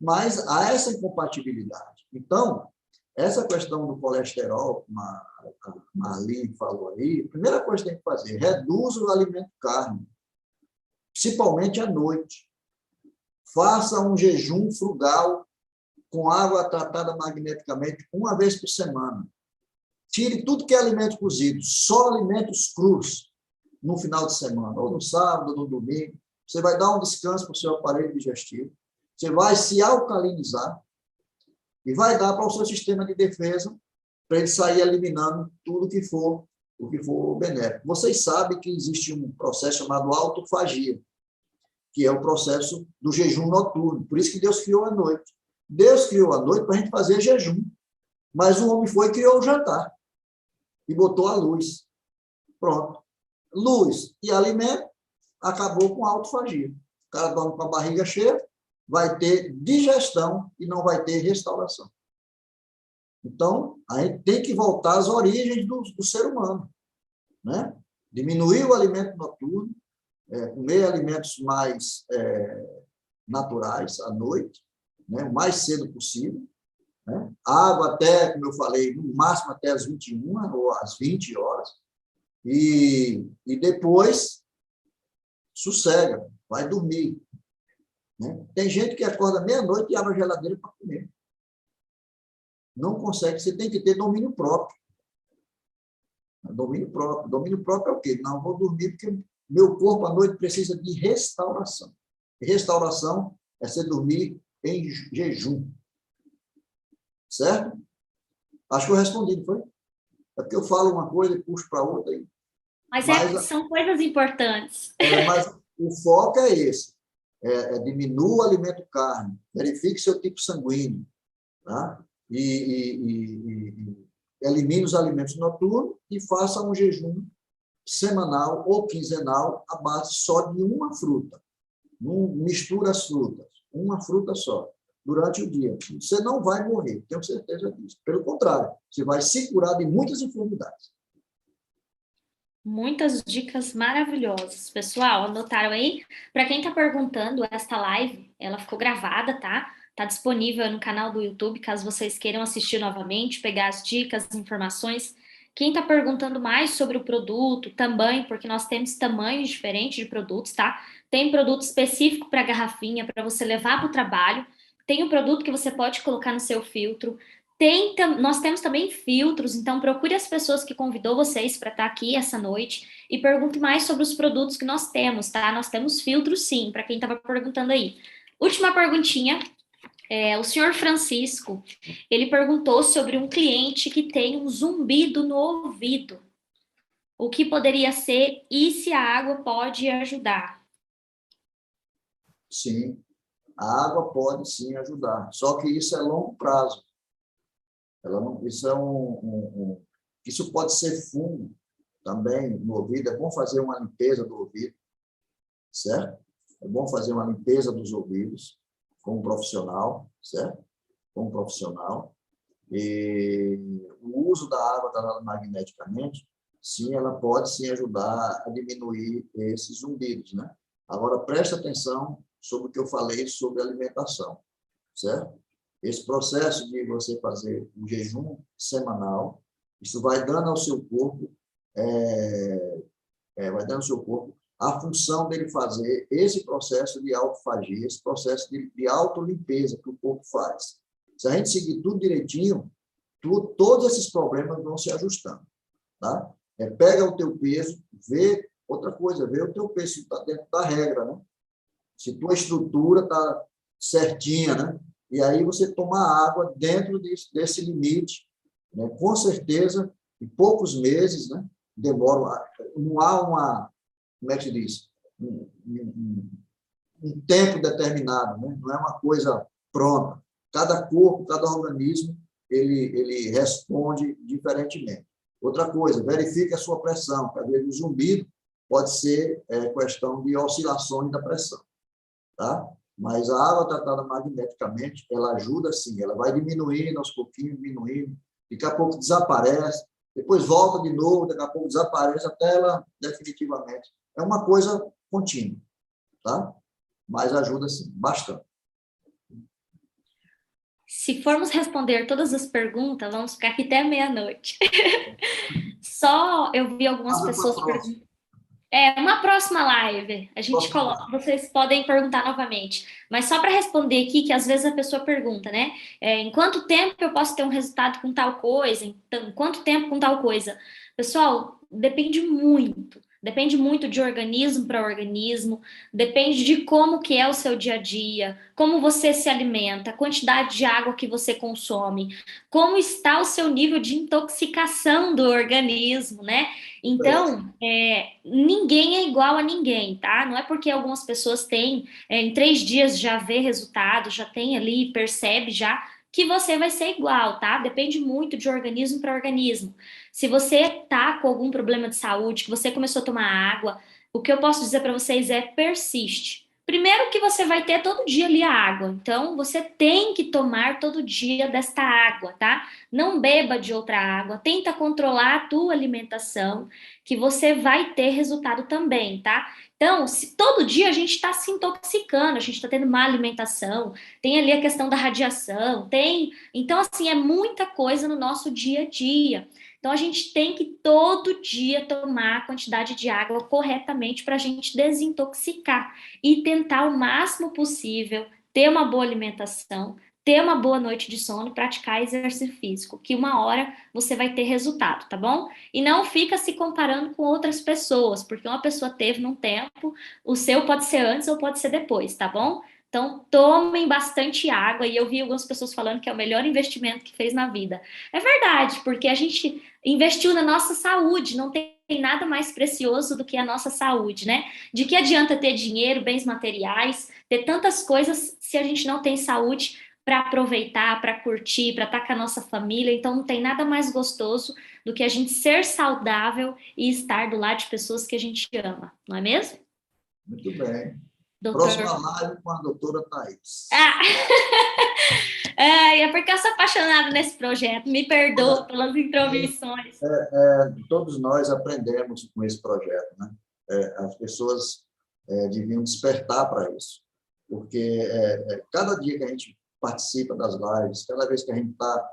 Mas há essa incompatibilidade. Então, essa questão do colesterol, como a Marli falou aí, a primeira coisa que tem que fazer, reduz o alimento carne, principalmente à noite. Faça um jejum frugal com água tratada magneticamente uma vez por semana. Tire tudo que é alimento cozido, só alimentos crus no final de semana, ou no sábado, ou no domingo. Você vai dar um descanso para o seu aparelho digestivo, você vai se alcalinizar e vai dar para o seu sistema de defesa para ele sair eliminando tudo o que for benéfico. Vocês sabem que existe um processo chamado autofagia, que é o processo do jejum noturno. Por isso que Deus criou a noite. Deus criou a noite para a gente fazer jejum, mas o homem foi e criou o jantar e botou a luz. Pronto. Luz e alimento acabou com a autofagia. O cara dorme com a barriga cheia, vai ter digestão e não vai ter restauração. Então, a gente tem que voltar às origens do ser humano, né? Diminuir o alimento noturno, comer alimentos mais naturais à noite, né? O mais cedo possível, né? Água até, como eu falei, no máximo até às 21 ou às 20 horas, e depois sossega, vai dormir. Né? Tem gente que acorda meia-noite e abre a geladeira para comer. Não consegue, você tem que ter domínio próprio. Domínio próprio. Domínio próprio é o quê? Não, vou dormir porque meu corpo à noite precisa de restauração. E restauração é você dormir em jejum. Certo? Acho que eu respondi, não foi? É porque eu falo uma coisa e puxo para outra. Aí. Mas são coisas importantes. Mas o foco é esse. Diminua o alimento carne, verifique seu tipo sanguíneo, tá? E elimine os alimentos noturnos e faça um jejum semanal ou quinzenal à base só de uma fruta. Não mistura as frutas, uma fruta só, durante o dia. Você não vai morrer, tenho certeza disso. Pelo contrário, você vai se curar de muitas enfermidades. Muitas dicas maravilhosas. Pessoal, anotaram aí? Para quem está perguntando, esta live, ela ficou gravada, tá? Está disponível no canal do YouTube, caso vocês queiram assistir novamente, pegar as dicas, as informações. Quem está perguntando mais sobre o produto, também, porque nós temos tamanhos diferentes de produtos, tá? Tem produto específico para garrafinha, para você levar para o trabalho. Tem um produto que você pode colocar no seu filtro. Nós temos também filtros, então procure as pessoas que convidou vocês para estar aqui essa noite e pergunte mais sobre os produtos que nós temos, tá? Nós temos filtros, sim, para quem estava perguntando aí. Última perguntinha. O senhor Francisco, ele perguntou sobre um cliente que tem um zumbido no ouvido. O que poderia ser e se a água pode ajudar? Sim, a água pode sim ajudar, só que isso é longo prazo. Isso isso pode ser fungo também no ouvido. É bom fazer uma limpeza do ouvido, certo? É bom fazer uma limpeza dos ouvidos com um profissional, certo? Com um profissional. E o uso da água tratada magneticamente, sim, ela pode sim ajudar a diminuir esses zumbidos, né? Agora, preste atenção sobre o que eu falei sobre alimentação, certo? Esse processo de você fazer um jejum semanal, isso vai dando ao seu corpo, vai dando ao seu corpo a função dele fazer esse processo de autofagia, esse processo de autolimpeza que o corpo faz. Se a gente seguir tudo direitinho, todos esses problemas vão se ajustando, tá? Pega o teu peso, vê outra coisa, vê o teu peso se está dentro da regra, né? Se tua estrutura está certinha, né? E aí você toma água dentro desse limite, né? Com certeza, em poucos meses, né? Demora, não há como é que se diz? Um tempo determinado, né? Não é uma coisa pronta. Cada corpo, cada organismo, ele responde diferentemente. Outra coisa, verifique a sua pressão, porque às vezes o zumbido pode ser questão de oscilações da pressão, tá? Mas a água tratada magneticamente, ela ajuda sim, ela vai diminuindo aos pouquinhos, diminuindo, daqui a pouco desaparece, depois volta de novo, daqui a pouco desaparece, até ela definitivamente. É uma coisa contínua, tá? Mas ajuda sim, bastante. Se formos responder todas as perguntas, vamos ficar aqui até meia-noite. Só eu vi algumas pessoas perguntando. Uma próxima live, a gente coloca, vocês podem perguntar novamente, mas só para responder aqui, que às vezes a pessoa pergunta, né? Em quanto tempo eu posso ter um resultado com tal coisa? Então, em quanto tempo com tal coisa? Pessoal, depende muito de organismo para organismo, depende de como que é o seu dia a dia, como você se alimenta, a quantidade de água que você consome, como está o seu nível de intoxicação do organismo, né? Então, ninguém é igual a ninguém, tá? Não é porque algumas pessoas têm, em 3 dias já vê resultado, já tem ali, percebe já, que você vai ser igual, tá? Depende muito de organismo para organismo. Se você tá com algum problema de saúde, que você começou a tomar água, o que eu posso dizer para vocês é persiste. Primeiro que você vai ter todo dia ali a água, então você tem que tomar todo dia desta água, tá? Não beba de outra água, tenta controlar a tua alimentação, que você vai ter resultado também, tá? Então, se todo dia a gente está se intoxicando, a gente está tendo má alimentação, tem ali a questão da radiação, então, assim, é muita coisa no nosso dia a dia. Então, a gente tem que todo dia tomar a quantidade de água corretamente para a gente desintoxicar e tentar o máximo possível ter uma boa alimentação, ter uma boa noite de sono e praticar exercício físico, que uma hora você vai ter resultado, tá bom? E não fica se comparando com outras pessoas, porque uma pessoa teve num tempo, o seu pode ser antes ou pode ser depois, tá bom? Então, tomem bastante água, e eu vi algumas pessoas falando que é o melhor investimento que fez na vida. É verdade, porque a gente investiu na nossa saúde, não tem nada mais precioso do que a nossa saúde, né? De que adianta ter dinheiro, bens materiais, ter tantas coisas se a gente não tem saúde para aproveitar, para curtir, para estar com a nossa família? Então, não tem nada mais gostoso do que a gente ser saudável e estar do lado de pessoas que a gente ama, não é mesmo? Muito bem. Doutor... Próxima live com a doutora Thaís. É porque eu sou apaixonada nesse projeto. Me perdoa pelas intromissões. Todos nós aprendemos com esse projeto, né? As pessoas deviam despertar para isso, porque cada dia que a gente participa das lives, cada vez que a gente está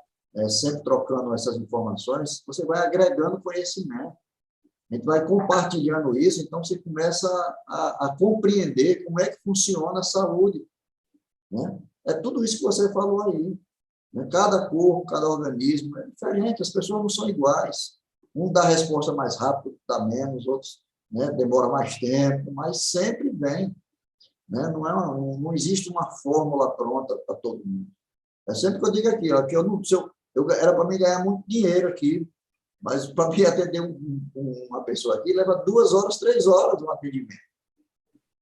sempre trocando essas informações, você vai agregando conhecimento. A gente vai compartilhando isso, então você começa a compreender como é que funciona a saúde, né? É tudo isso que você falou aí. né? Cada corpo, cada organismo é diferente, as pessoas não são iguais. Um dá a resposta mais rápido, dá menos, outros, né, demora mais tempo, mas sempre vem. Né? Não existe uma fórmula pronta para todo mundo. É sempre que eu digo aqui, ó, que eu não, era para mim ganhar muito dinheiro aqui, mas para mim atender uma pessoa aqui leva 2 horas, 3 horas um atendimento.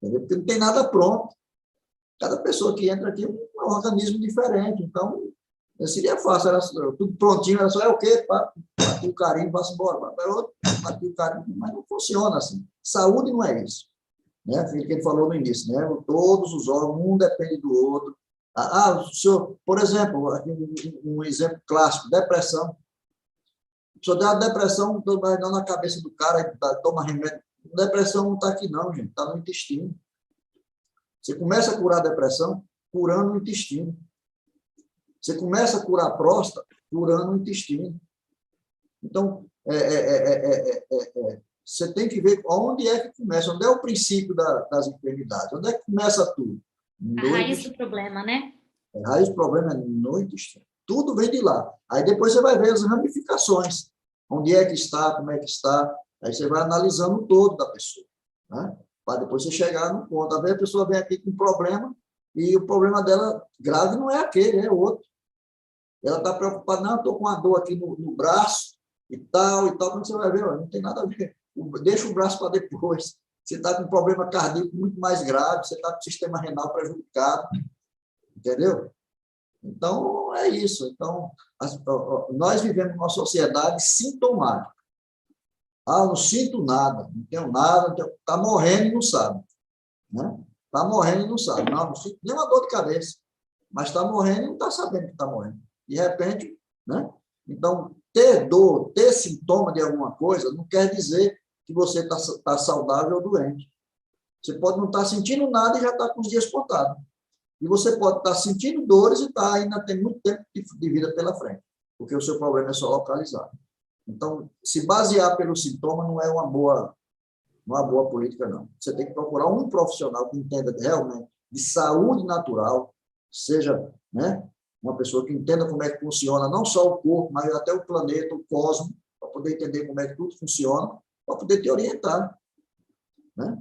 Entendeu? Porque não tem nada pronto. Cada pessoa que entra aqui é um organismo diferente. Então, seria fácil, era tudo prontinho, era só o quê? Bati o carinho, vá-se embora. Bati o carinho, mas não funciona assim. Saúde não é isso. Né? Aquilo que ele falou no início, né? Todos os órgãos, um depende do outro. O senhor, por exemplo, aqui um exemplo clássico, depressão. O senhor dá uma depressão, vai dando na cabeça do cara, toma remédio. Depressão não está aqui não, gente, está no intestino. Você começa a curar a depressão curando o intestino. Você começa a curar a próstata curando o intestino. Então, você tem que ver onde é que começa, onde é o princípio das enfermidades, onde é que começa tudo. A raiz do problema, né? A raiz do problema é no intestino. Tudo vem de lá. Aí depois você vai ver as ramificações. Onde é que está, como é que está. Aí você vai analisando o todo da pessoa. Né? Para depois você chegar no ponto. Às vezes a pessoa vem aqui com um problema e o problema dela grave não é aquele, é outro. Ela está preocupada, não, estou com uma dor aqui no braço e tal. Quando você vai ver, não tem nada a ver. Deixa o braço para depois. Você está com um problema cardíaco muito mais grave, você está com o sistema renal prejudicado. Entendeu? Então, é isso. Então, nós vivemos numa sociedade sintomática. Não sinto nada, não tenho nada, está morrendo e não sabe. Né? Está morrendo e não sabe. Não sinto nenhuma dor de cabeça, mas está morrendo e não está sabendo que está morrendo. De repente, né? Então, ter dor, ter sintoma de alguma coisa, não quer dizer que você está saudável ou doente. Você pode não estar sentindo nada e já está com os dias contados. E você pode estar sentindo dores e ainda tem muito tempo de vida pela frente, porque o seu problema é só localizado. Então, se basear pelo sintoma não é uma boa política, não. Você tem que procurar um profissional que entenda realmente de saúde natural, seja, né, uma pessoa que entenda como é que funciona não só o corpo, mas até o planeta, o cosmos, para poder entender como é que tudo funciona, para poder te orientar. Né?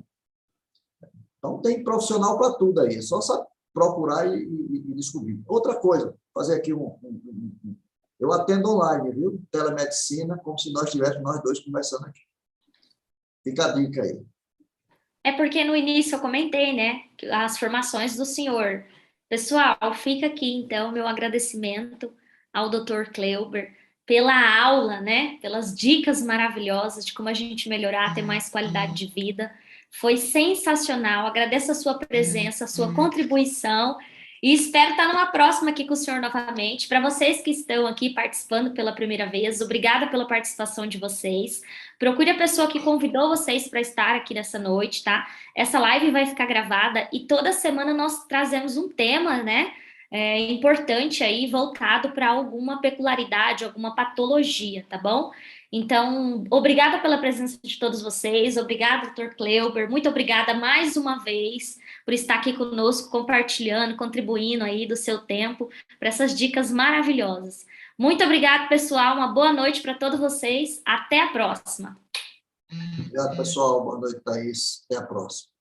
Então, tem profissional para tudo aí, é só saber procurar e descobrir. Outra coisa, fazer aqui eu atendo online, viu? Telemedicina, como se nós estivéssemos nós dois conversando aqui. Fica a dica aí. É porque no início eu comentei, né, as formações do senhor. Pessoal, fica aqui, então, meu agradecimento ao Dr. Kleuber pela aula, né, pelas dicas maravilhosas de como a gente melhorar, ter mais qualidade de vida. Foi sensacional. Agradeço a sua presença, a sua contribuição e espero estar numa próxima aqui com o senhor novamente. Para vocês que estão aqui participando pela primeira vez, obrigada pela participação de vocês. Procure a pessoa que convidou vocês para estar aqui nessa noite, tá? Essa live vai ficar gravada e toda semana nós trazemos um tema, né? Importante aí, voltado para alguma peculiaridade, alguma patologia, tá bom? Então, obrigada pela presença de todos vocês, obrigada, Dr. Kleuber, muito obrigada mais uma vez por estar aqui conosco, compartilhando, contribuindo aí do seu tempo para essas dicas maravilhosas. Muito obrigada, pessoal, uma boa noite para todos vocês, até a próxima. Obrigado, pessoal, boa noite, Thaís, até a próxima.